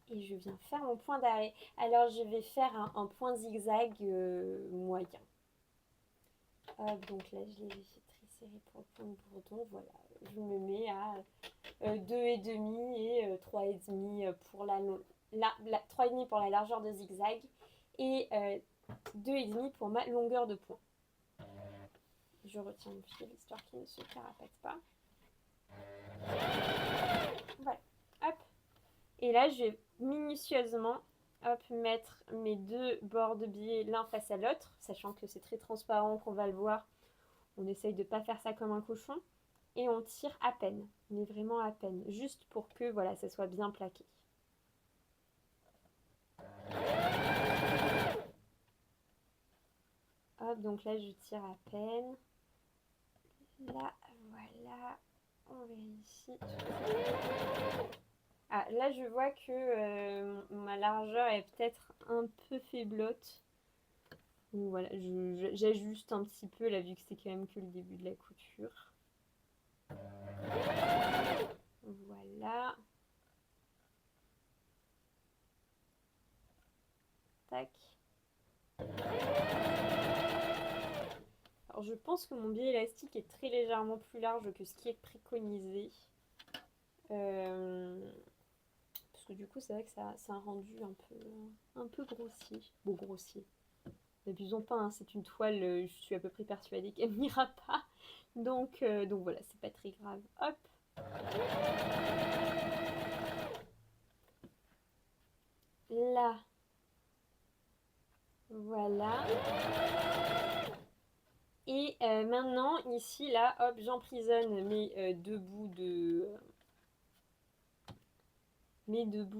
Et je viens faire mon point d'arrêt. Alors je vais faire un point zigzag moyen. Hop, donc là je l'ai fait très serré pour le point de bourdon. Voilà, je me mets à 2,5 et 3,5 pour 3,5 pour la largeur de zigzag et 2,5 pour ma longueur de point. Je retiens mon fil histoire qu'il ne se carapate pas. Voilà, hop. Et là, je vais minutieusement mettre mes deux bords de biais l'un face à l'autre, sachant que c'est très transparent, qu'on va le voir. On essaye de ne pas faire ça comme un cochon. Et on tire à peine, mais vraiment à peine, juste pour que voilà, ça soit bien plaqué. Hop, donc là, je tire à peine. Là, voilà, on vérifie. Ah, là, je vois que ma largeur est peut-être un peu faiblotte. Donc voilà, j'ajuste un petit peu là, vu que c'est quand même que le début de la couture. Voilà. Tac. Alors je pense que mon biais élastique est très légèrement plus large que ce qui est préconisé. Parce que du coup, c'est vrai que ça a un rendu un peu grossier. Bon, grossier. N'abusons pas, hein, c'est une toile, je suis à peu près persuadée qu'elle n'ira pas. Donc voilà, c'est pas très grave. Hop. Là. Voilà. Et maintenant, ici, là, hop, j'emprisonne mes deux bouts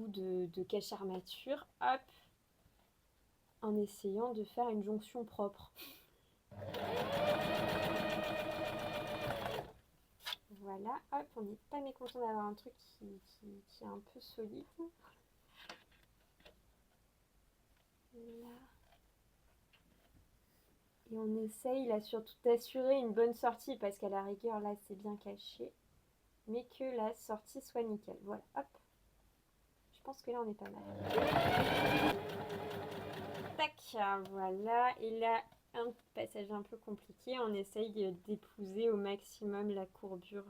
de cache armature. Hop. En essayant de faire une jonction propre. Voilà, hop, on n'est pas mécontent d'avoir un truc qui est un peu solide. Là. Et on essaye là surtout d'assurer une bonne sortie parce qu'à la rigueur là c'est bien caché. Mais que la sortie soit nickel. Voilà, hop. Je pense que là on est pas mal. Tac, voilà. Et là, un passage un peu compliqué. On essaye d'épouser au maximum la courbure.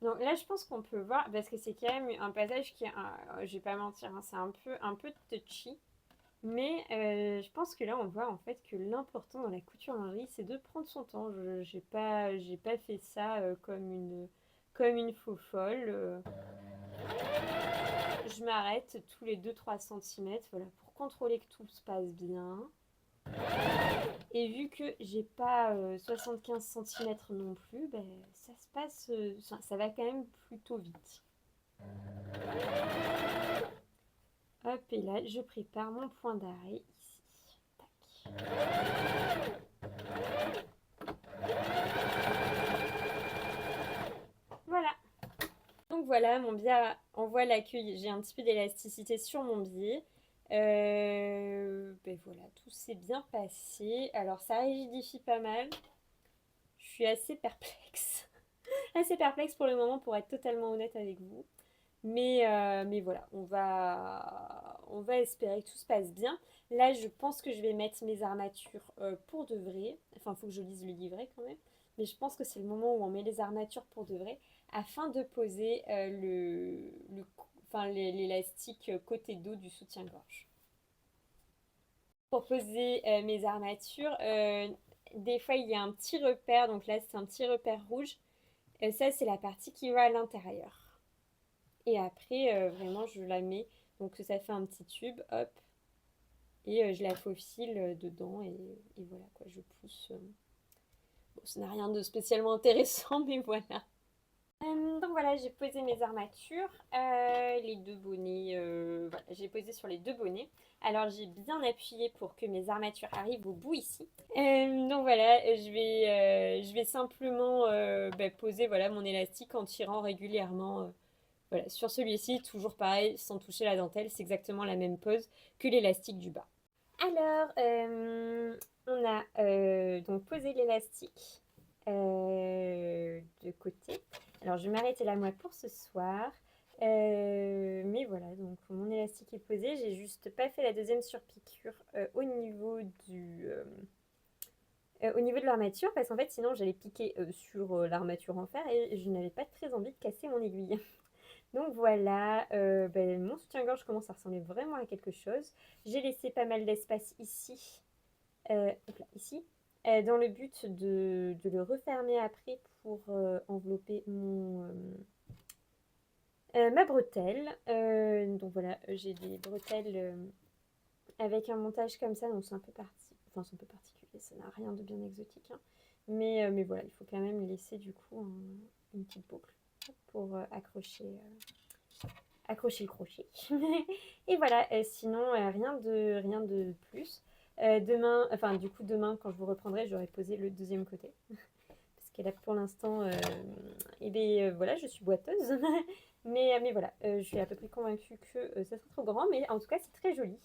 Donc là, je pense qu'on peut voir, parce que c'est quand même un passage qui est, je vais pas mentir, hein, c'est un peu touchy. Mais je pense que là, on voit en fait que l'important dans la couture lingerie, c'est de prendre son temps. J'ai pas fait ça comme une faux folle. Je m'arrête tous les 2-3 cm, voilà, pour contrôler que tout se passe bien. Et vu que j'ai pas 75 cm non plus, ben, ça se passe, ça va quand même plutôt vite. Hop, et là, je prépare mon point d'arrêt ici. Tac. Voilà. Donc voilà, mon biais envoie l'accueil. J'ai un petit peu d'élasticité sur mon biais. Ben voilà, tout s'est bien passé. Alors ça rigidifie pas mal. Je suis assez perplexe. Assez perplexe pour le moment pour être totalement honnête avec vous. Mais voilà, on va espérer que tout se passe bien. Là, je pense que je vais mettre mes armatures pour de vrai. Enfin, il faut que je lise le livret quand même. Mais je pense que c'est le moment où on met les armatures pour de vrai afin de poser enfin, l'élastique côté dos du soutien-gorge. Pour poser mes armatures, des fois il y a un petit repère. Donc là, c'est un petit repère rouge. Ça, c'est la partie qui va à l'intérieur. Et après, vraiment, je la mets. Donc, ça fait un petit tube, hop. Et je la faufile dedans. Et voilà, quoi, je pousse. Bon, ça n'a rien de spécialement intéressant, mais voilà. Donc voilà, j'ai posé mes armatures. Les deux bonnets, voilà, j'ai posé sur les deux bonnets. Alors, j'ai bien appuyé pour que mes armatures arrivent au bout ici. Donc voilà, je vais simplement poser voilà, mon élastique en tirant régulièrement. Voilà, sur celui-ci, toujours pareil, sans toucher la dentelle, c'est exactement la même pose que l'élastique du bas. Alors, on a donc posé l'élastique de côté. Alors, je vais m'arrêter là, moi, pour ce soir. Mais voilà, donc mon élastique est posé. J'ai juste pas fait la deuxième surpiqûre au niveau au niveau de l'armature, parce qu'en fait, sinon, j'allais piquer sur l'armature en fer et je n'avais pas très envie de casser mon aiguille. Donc voilà, mon soutien-gorge commence à ressembler vraiment à quelque chose. J'ai laissé pas mal d'espace ici, hop là, ici, dans le but de le refermer après pour envelopper ma bretelle. Donc voilà, j'ai des bretelles avec un montage comme ça, donc c'est un peu c'est un peu particulier, ça n'a rien de bien exotique, hein. Mais voilà, il faut quand même laisser du coup une petite boucle pour accrocher le crochet. Et voilà, sinon rien de plus. Demain, enfin du coup demain quand je vous reprendrai, j'aurai posé le deuxième côté. Parce que là pour l'instant, voilà, je suis boiteuse. Mais voilà, je suis à peu près convaincue que ça sera trop grand, mais en tout cas c'est très joli.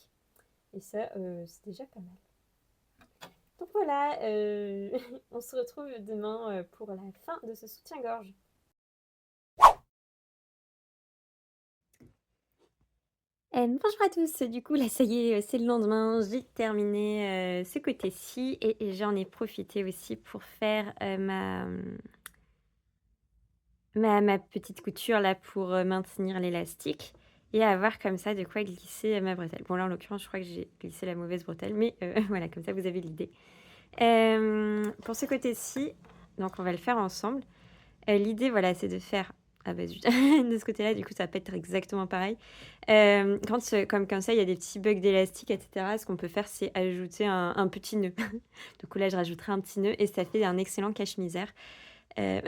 Et ça, c'est déjà pas mal. Donc voilà, on se retrouve demain pour la fin de ce soutien-gorge. Bonjour à tous, du coup là ça y est, c'est le lendemain, j'ai terminé ce côté-ci et j'en ai profité aussi pour faire ma petite couture là pour maintenir l'élastique et avoir comme ça de quoi glisser ma bretelle. Bon là en l'occurrence je crois que j'ai glissé la mauvaise bretelle, mais voilà, comme ça vous avez l'idée. Pour ce côté-ci, donc on va le faire ensemble. L'idée voilà c'est de faire... Ah bah zut, de ce côté-là, du coup, ça va pas être exactement pareil. Comme ça, il y a des petits bugs d'élastique, etc. Ce qu'on peut faire, c'est ajouter un petit nœud. Du coup, là, je rajouterai un petit nœud et ça fait un excellent cache-misère. Voilà,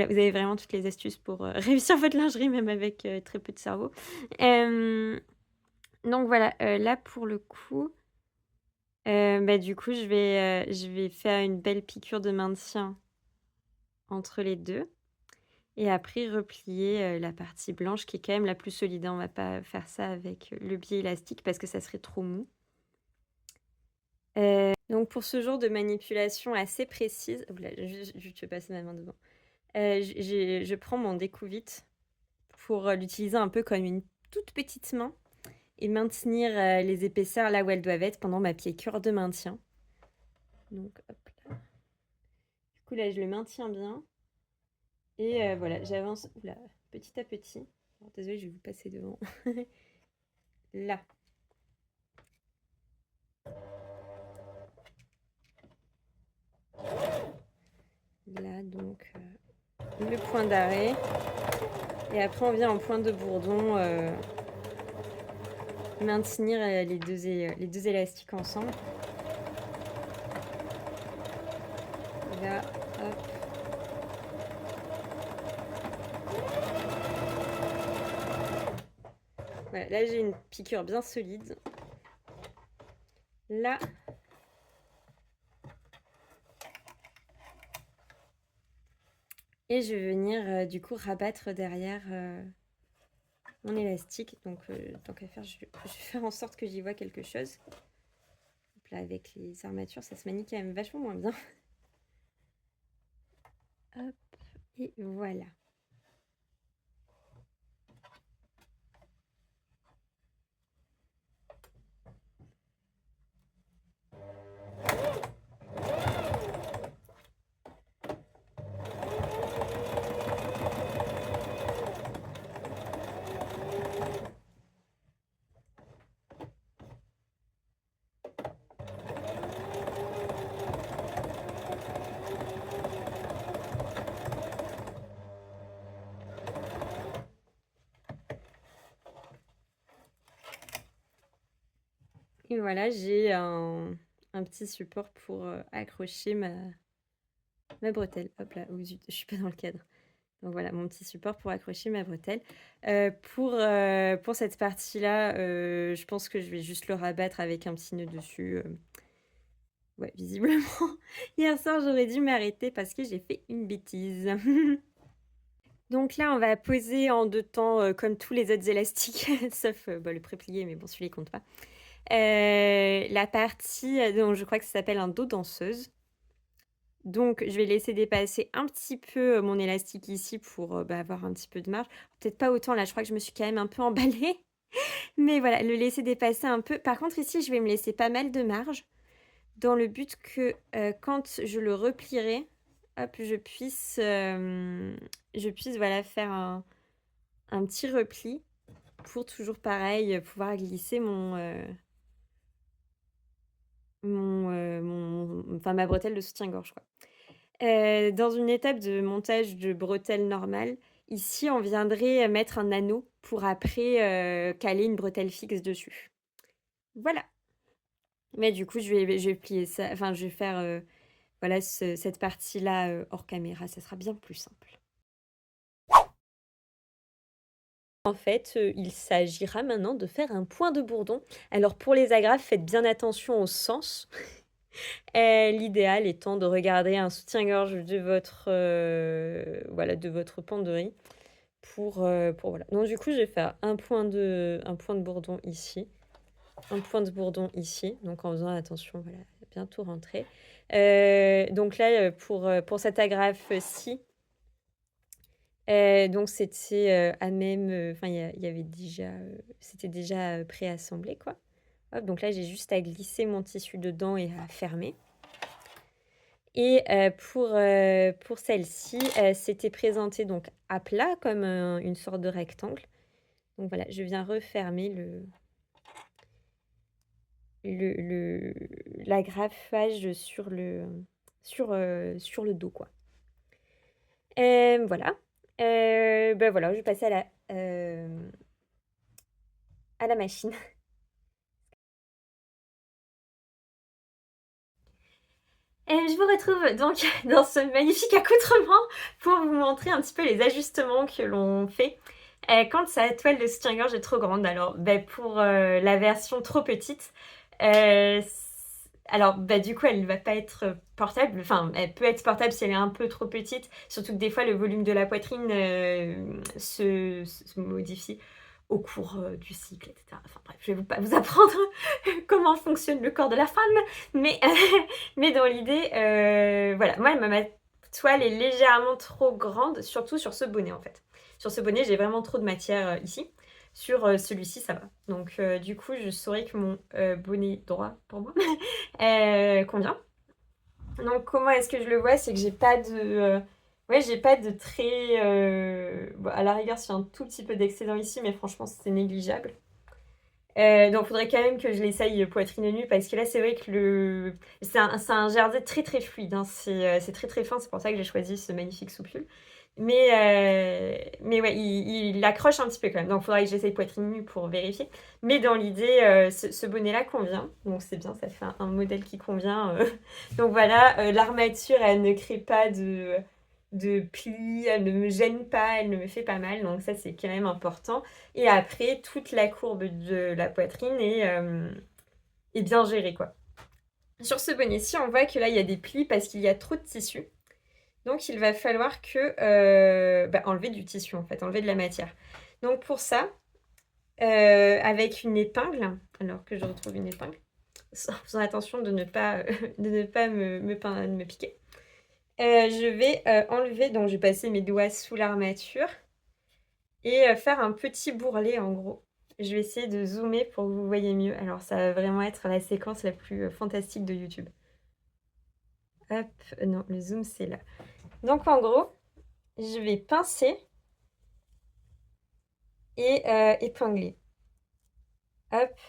vous avez vraiment toutes les astuces pour réussir votre lingerie, même avec très peu de cerveau. Donc voilà, là, pour le coup, du coup, je vais faire une belle piqûre de maintien entre les deux. Et après replier la partie blanche qui est quand même la plus solide, hein. On va pas faire ça avec le biais élastique parce que ça serait trop mou. Donc pour ce genre de manipulation assez précise, oula, je vais passer ma main devant. Je prends mon découvite pour l'utiliser un peu comme une toute petite main et maintenir les épaisseurs là où elles doivent être pendant ma piqûre de maintien. Donc hop là. Du coup là je le maintiens bien et voilà, j'avance petit à petit. Alors, désolée, je vais vous passer devant. Là. Là donc le point d'arrêt. Et après, on vient en point de bourdon maintenir les deux élastiques ensemble. Et là, hop. Voilà, là, j'ai une piqûre bien solide. Là, et je vais venir du coup rabattre derrière mon élastique. Donc, tant qu'à faire, je vais faire en sorte que j'y vois quelque chose. Donc là, avec les armatures, ça se manie quand même vachement moins bien. Hop, et voilà. Et voilà, j'ai un petit support pour accrocher ma bretelle. Hop là, oh zut, je suis pas dans le cadre. Donc voilà, mon petit support pour accrocher ma bretelle. Pour cette partie-là, je pense que je vais juste le rabattre avec un petit nœud dessus. Ouais, visiblement, hier soir, j'aurais dû m'arrêter parce que j'ai fait une bêtise. Donc là, on va poser en 2 temps comme tous les autres élastiques, sauf le pré-plié, mais bon, celui-là, il compte pas. La partie, donc je crois que ça s'appelle un dos danseuse. Donc, je vais laisser dépasser un petit peu mon élastique ici pour avoir un petit peu de marge. Peut-être pas autant, là, je crois que je me suis quand même un peu emballée. Mais voilà, le laisser dépasser un peu. Par contre, ici, je vais me laisser pas mal de marge dans le but que quand je le replierai, hop, je puisse voilà, faire un petit repli pour toujours pareil pouvoir glisser ma bretelle de soutien-gorge, quoi. Dans une étape de montage de bretelle normale, ici, on viendrait mettre un anneau pour après caler une bretelle fixe dessus. Voilà. Mais du coup, je vais plier ça, enfin, je vais faire voilà, cette partie-là hors caméra, ça sera bien plus simple. En fait, il s'agira maintenant de faire un point de bourdon. Alors pour les agrafes, faites bien attention au sens. L'idéal étant de regarder un soutien-gorge de votre penderie pour voilà. Donc du coup, je vais faire un point de bourdon ici, un point de bourdon ici, donc en faisant attention, voilà, bien tout rentrer. Donc là, pour cette agrafe-ci, donc c'était à même, enfin il y avait déjà, c'était déjà préassemblé, quoi. Hop, donc là, j'ai juste à glisser mon tissu dedans et à fermer. Et pour celle-ci, c'était présenté donc à plat comme une sorte de rectangle. Donc voilà, je viens refermer l'agrafage sur le dos, quoi. Voilà. Voilà, je vais passer à la machine. Je vous retrouve donc dans ce magnifique accoutrement pour vous montrer un petit peu les ajustements que l'on fait quand sa toile de soutien-gorge est trop grande. Alors, pour la version trop petite, Alors, bah, du coup, elle ne va pas être portable. Enfin, elle peut être portable si elle est un peu trop petite. Surtout que des fois, le volume de la poitrine se modifie au cours du cycle, etc. Enfin bref, je vais pas vous apprendre comment fonctionne le corps de la femme, mais, mais dans l'idée, voilà. Moi, ma toile est légèrement trop grande, surtout sur ce bonnet en fait. Sur ce bonnet, j'ai vraiment trop de matière ici. Sur celui-ci, ça va. Donc, du coup, je saurais que mon bonnet droit pour moi convient. Donc, comment est-ce que je le vois? C'est que j'ai pas de. Ouais, j'ai pas de trait. Bon, à la rigueur, c'est un tout petit peu d'excédent ici, mais franchement, c'est négligeable. Donc, il faudrait quand même que je l'essaye poitrine nue parce que là, c'est vrai que c'est un jersey très très fluide. Hein. C'est très très fin, c'est pour ça que j'ai choisi ce magnifique soupule. Mais ouais, il accroche un petit peu quand même. Donc, il faudrait que j'essaye poitrine nue pour vérifier. Mais dans l'idée, ce bonnet-là convient. Donc, c'est bien, ça fait un modèle qui convient. Donc, voilà, l'armature, elle ne crée pas de plis, elle ne me gêne pas, elle ne me fait pas mal. Donc, ça, c'est quand même important. Et après, toute la courbe de la poitrine est bien gérée, quoi. Sur ce bonnet-ci, on voit que là, il y a des plis parce qu'il y a trop de tissu. Donc, il va falloir enlever du tissu, en fait, enlever de la matière. Donc, pour ça, avec une épingle, alors que je retrouve une épingle, en faisant attention de ne pas, me piquer, je vais enlever, donc je vais passer mes doigts sous l'armature et faire un petit bourrelet, en gros. Je vais essayer de zoomer pour que vous voyez mieux. Alors, ça va vraiment être la séquence la plus fantastique de YouTube. Hop, non, le zoom, c'est là. Donc, en gros, je vais pincer et épingler. Hop.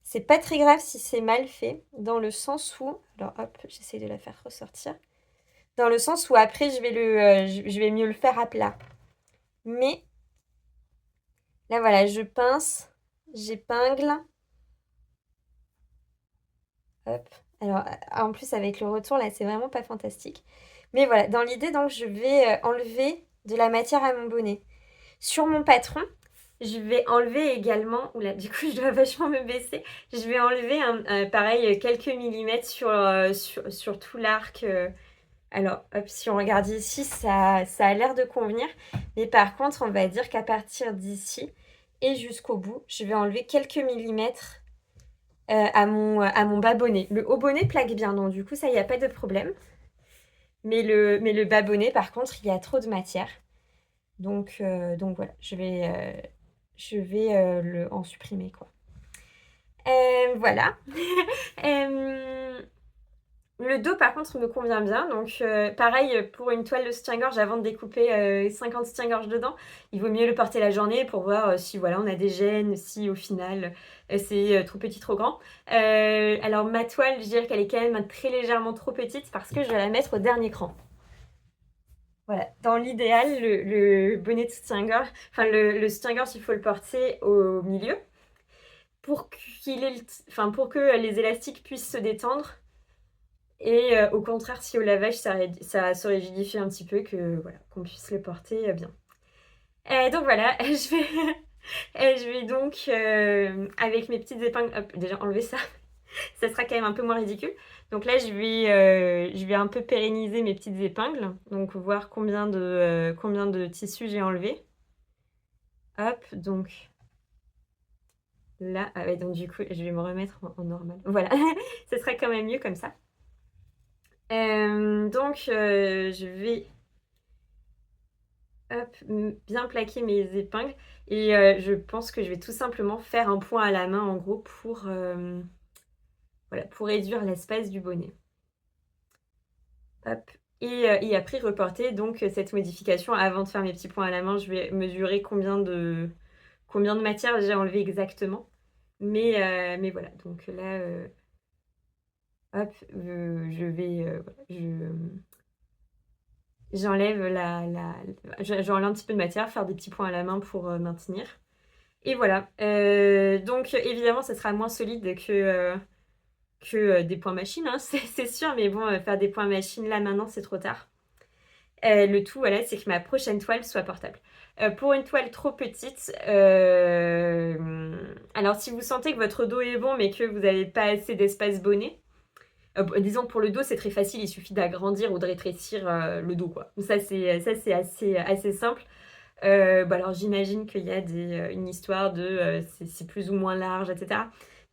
C'est pas très grave si c'est mal fait, dans le sens où... Alors, hop, j'essaie de la faire ressortir. Dans le sens où après, je vais mieux le faire à plat. Mais, là, voilà, je pince, j'épingle. Hop. Alors, en plus, avec le retour, là, c'est vraiment pas fantastique. Mais voilà, dans l'idée, donc, je vais enlever de la matière à mon bonnet. Sur mon patron, je vais enlever également... Oula, du coup, je dois vachement me baisser. Je vais enlever, pareil, quelques millimètres sur tout l'arc. Alors, hop, si on regarde ici, ça a l'air de convenir. Mais par contre, on va dire qu'à partir d'ici et jusqu'au bout, je vais enlever quelques millimètres à mon bas bonnet. Le haut bonnet plaque bien, donc du coup, ça, il n'y a pas de problème. Mais le bas bonnet, par contre, il y a trop de matière. Donc voilà, je vais en supprimer, quoi. Voilà. Le dos, par contre, me convient bien. Donc, pareil, pour une toile de soutien-gorge, avant de découper 50 soutiens-gorge dedans, il vaut mieux le porter la journée pour voir si voilà, on a des gènes, si au final c'est trop petit, trop grand. Alors, ma toile, je dirais qu'elle est quand même très légèrement trop petite parce que je vais la mettre au dernier cran. Voilà, dans l'idéal, le bonnet de soutien-gorge, enfin le soutien-gorge, il faut le porter au milieu pour pour que les élastiques puissent se détendre. Et au contraire, si au lavage, ça se rigidifie un petit peu, qu'on puisse le porter bien. Donc voilà, je vais donc, avec mes petites épingles, hop, déjà enlever ça, ça sera quand même un peu moins ridicule. Donc là, je vais un peu pérenniser mes petites épingles, donc voir combien de tissu j'ai enlevé. Hop, donc là, ah ouais, donc du coup, je vais me remettre en normal. Voilà, ce sera quand même mieux comme ça. Donc, je vais bien plaquer mes épingles et je pense que je vais tout simplement faire un point à la main en gros pour réduire l'espace du bonnet. Hop. Et après reporter donc cette modification avant de faire mes petits points à la main. Je vais mesurer combien de matière j'ai enlevé exactement. Mais voilà, donc là, hop, j'enlève j'enlève un petit peu de matière, faire des petits points à la main pour maintenir. Et voilà. Donc évidemment, ça sera moins solide que des points machine, hein, c'est sûr. Mais bon, faire des points machine là maintenant, c'est trop tard. Le tout, voilà, c'est que ma prochaine toile soit portable. Pour une toile trop petite, alors si vous sentez que votre dos est bon mais que vous n'avez pas assez d'espace bonnet, disons que pour le dos c'est très facile, il suffit d'agrandir ou de rétrécir le dos quoi. Ça c'est assez simple. Alors j'imagine qu'il y a une histoire de c'est plus ou moins large, etc.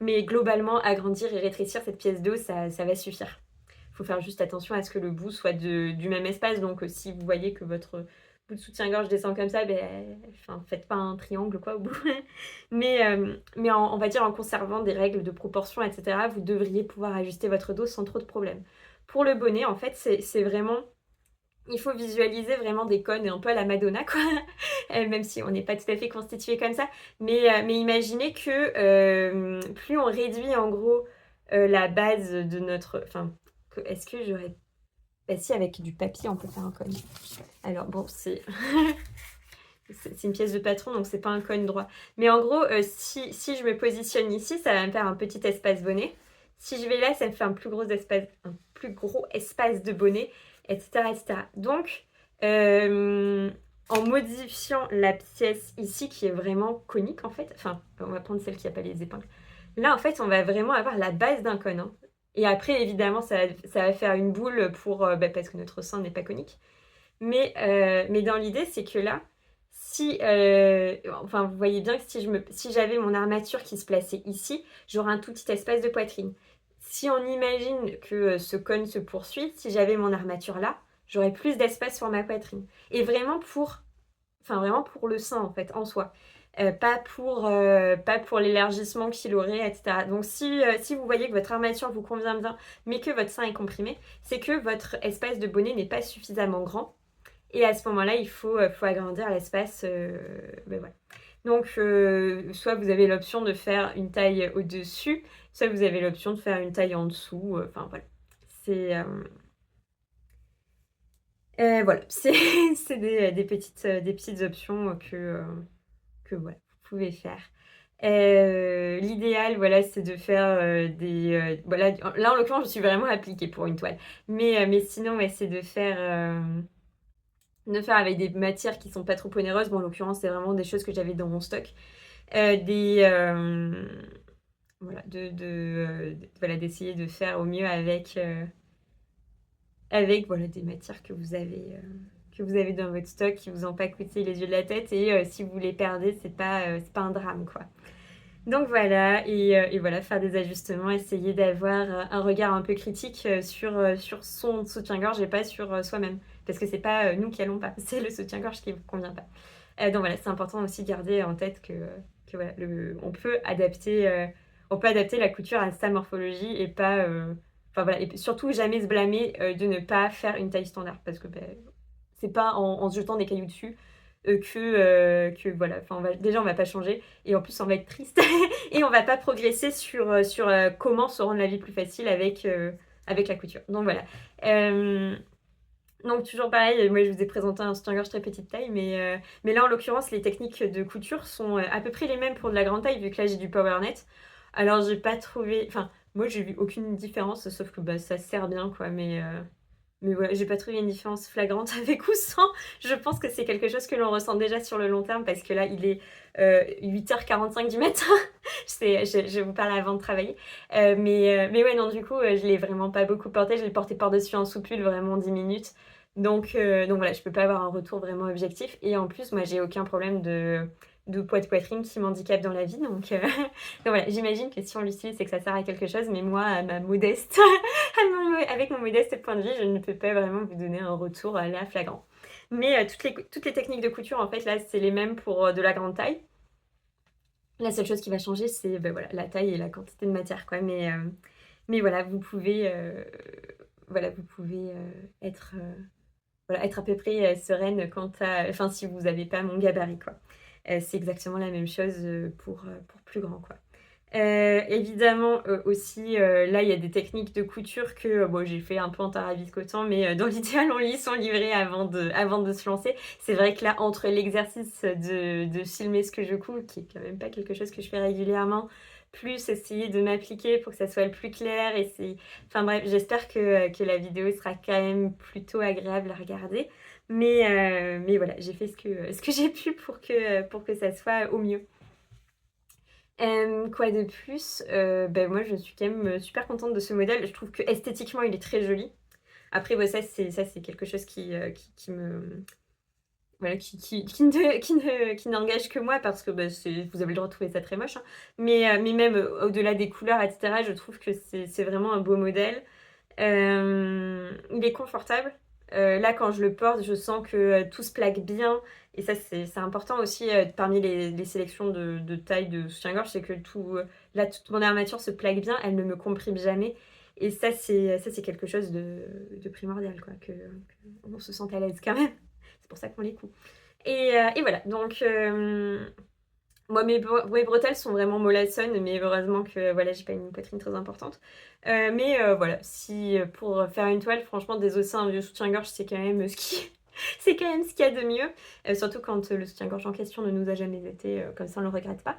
Mais globalement, agrandir et rétrécir cette pièce d'eau, ça va suffire. Il faut faire juste attention à ce que le bout soit du même espace. Donc si vous voyez que votre bout de soutien-gorge descend comme ça, faites pas un triangle quoi au bout. mais on va dire en conservant des règles de proportion, etc., vous devriez pouvoir ajuster votre dos sans trop de problèmes. Pour le bonnet, en fait, c'est vraiment... Il faut visualiser vraiment des cônes un peu à la Madonna, quoi. Même si on n'est pas tout à fait constitué comme ça. Mais imaginez que plus on réduit en gros la base de notre... Enfin, est-ce que j'aurais... Bah si, avec du papier, on peut faire un cône. Alors bon, c'est... c'est une pièce de patron, donc c'est pas un cône droit. Mais en gros, si je me positionne ici, ça va me faire un petit espace bonnet. Si je vais là, ça me fait un plus gros espace de bonnet, etc., etc. Donc, en modifiant la pièce ici, qui est vraiment conique en fait, enfin, on va prendre celle qui n'a pas les épingles. Là, en fait, on va vraiment avoir la base d'un cône. Hein. Et après, évidemment, ça va faire une boule parce que notre sein n'est pas conique. Mais dans l'idée, c'est que là, vous voyez bien que si j'avais mon armature qui se plaçait ici, j'aurais un tout petit espace de poitrine. Si on imagine que ce cône se poursuit, si j'avais mon armature là, j'aurais plus d'espace sur ma poitrine. Et vraiment pour le sein en fait, en soi. Pas pour l'élargissement qu'il aurait, etc. Donc si vous voyez que votre armature vous convient bien, mais que votre sein est comprimé, c'est que votre espace de bonnet n'est pas suffisamment grand. Et à ce moment-là, il faut agrandir l'espace. Voilà. Donc, soit vous avez l'option de faire une taille au-dessus, soit vous avez l'option de faire une taille en dessous. Enfin, voilà. C'est voilà. C'est des petites options que voilà, vous pouvez faire. L'idéal, voilà, c'est de faire voilà, là, en l'occurrence, je suis vraiment appliquée pour une toile. Mais sinon, ouais, c'est de faire avec des matières qui sont pas trop onéreuses. Bon, en l'occurrence, c'est vraiment des choses que j'avais dans mon stock. Voilà, voilà, d'essayer de faire au mieux avec voilà, des matières que vous avez dans votre stock, qui vous ont pas coûté les yeux de la tête. Et si vous les perdez, c'est pas un drame, quoi. Donc voilà, et voilà, faire des ajustements, essayer d'avoir un regard un peu critique sur son soutien-gorge et pas sur soi-même. Parce que c'est pas nous qui allons pas, c'est le soutien-gorge qui ne vous convient pas. Donc voilà, c'est important aussi de garder en tête que voilà, on peut adapter la couture à sa morphologie et pas... Enfin voilà, et surtout jamais se blâmer de ne pas faire une taille standard. Parce que c'est pas en se jetant des cailloux dessus que voilà, enfin déjà on va pas changer et en plus on va être triste et on va pas progresser sur comment se rendre la vie plus facile avec la couture. Donc voilà. Donc toujours pareil, moi je vous ai présenté un soutien-gorge très petite taille, mais là en l'occurrence les techniques de couture sont à peu près les mêmes pour de la grande taille vu que là j'ai du power net. Alors j'ai pas trouvé, enfin moi j'ai vu aucune différence sauf que ça sert bien quoi, mais voilà, j'ai pas trouvé une différence flagrante avec ou sans. Je pense que c'est quelque chose que l'on ressent déjà sur le long terme parce que là, il est 8h45 du matin. je vous parle avant de travailler. Mais ouais, non, du coup, je l'ai vraiment pas beaucoup porté. Je l'ai porté par-dessus un sous-pull, vraiment 10 minutes. Donc voilà, je peux pas avoir un retour vraiment objectif. Et en plus, moi, j'ai aucun problème de poids de poitrine qui m'handicape dans la vie. Donc voilà, j'imagine que si on l'utilise, c'est que ça sert à quelque chose. Mais moi, à ma modeste... avec mon modeste point de vue, je ne peux pas vraiment vous donner un retour là flagrant. Mais toutes les techniques de couture, en fait, là, c'est les mêmes pour de la grande taille. La seule chose qui va changer, c'est voilà, la taille et la quantité de matière, quoi. Mais voilà, vous pouvez, être à peu près sereine quant à... Enfin, si vous n'avez pas mon gabarit, quoi. C'est exactement la même chose pour plus grand, quoi. Évidemment aussi là il y a des techniques de couture que j'ai fait un peu en tarabiscotant, mais dans l'idéal on lit son livret avant de se lancer. C'est vrai que là entre l'exercice de filmer ce que je couds, qui est quand même pas quelque chose que je fais régulièrement, plus essayer de m'appliquer pour que ça soit le plus clair, enfin bref, j'espère que la vidéo sera quand même plutôt agréable à regarder. Mais voilà, j'ai fait ce que j'ai pu pour que ça soit au mieux. Quoi de plus? Ben moi je suis quand même super contente de ce modèle. Je trouve que esthétiquement il est très joli. Après, bah, ça c'est quelque chose qui me voilà, qui n'engage que moi parce que bah, vous avez le droit de trouver ça très moche, hein. Mais même au-delà des couleurs, etc., je trouve que c'est vraiment un beau modèle. Il est confortable. Là, quand je le porte, je sens que tout se plaque bien. Et ça, c'est important aussi parmi les sélections de taille de soutien-gorge, c'est que là, toute mon armature se plaque bien, elle ne me comprime jamais. Et ça, c'est quelque chose de primordial, quoi, qu'on se sente à l'aise quand même. C'est pour ça qu'on les coud. Et voilà, donc moi mes bretelles sont vraiment mollassonnes, mais heureusement que voilà, j'ai pas une poitrine très importante. Mais voilà, si pour faire une toile, franchement, désosser un vieux soutien-gorge, c'est quand même c'est quand même ce qu'il y a de mieux. Surtout quand le soutien-gorge en question ne nous a jamais été, comme ça on le regrette pas.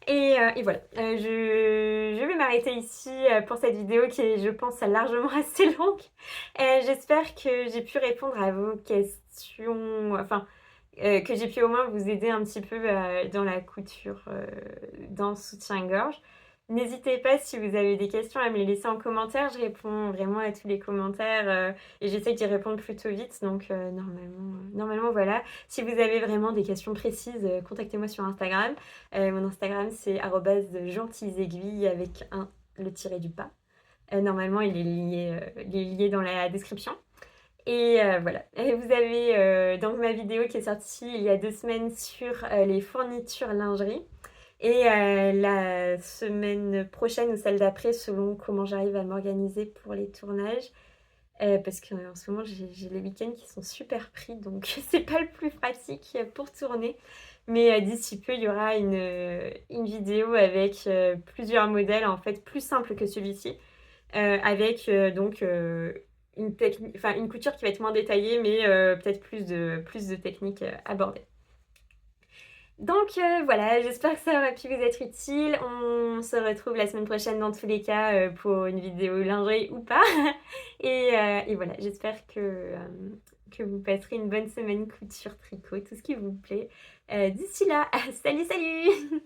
Et voilà, je vais m'arrêter ici pour cette vidéo qui est, je pense, largement assez longue. J'espère que j'ai pu répondre à vos questions, enfin que j'ai pu au moins vous aider un petit peu dans la couture d'un soutien-gorge. N'hésitez pas si vous avez des questions à me les laisser en commentaire. Je réponds vraiment à tous les commentaires et j'essaie d'y répondre plutôt vite. Donc normalement voilà. Si vous avez vraiment des questions précises, contactez-moi sur Instagram. Mon Instagram c'est @gentilles-aiguilles avec le tiré du bas. Normalement il est lié dans la description. Et voilà. Et vous avez donc ma vidéo qui est sortie il y a 2 semaines sur les fournitures lingerie. Et la semaine prochaine ou celle d'après, selon comment j'arrive à m'organiser pour les tournages. Parce qu'en ce moment, j'ai les week-ends qui sont super pris, donc c'est pas le plus pratique pour tourner. Mais d'ici peu, il y aura une vidéo avec plusieurs modèles, en fait, plus simples que celui-ci. Avec donc une couture qui va être moins détaillée, mais peut-être plus de techniques abordées. Donc voilà, j'espère que ça aura pu vous être utile. On se retrouve la semaine prochaine dans tous les cas pour une vidéo lingerie ou pas. Et voilà, j'espère que vous passerez une bonne semaine couture, tricot, tout ce qui vous plaît. D'ici là, salut salut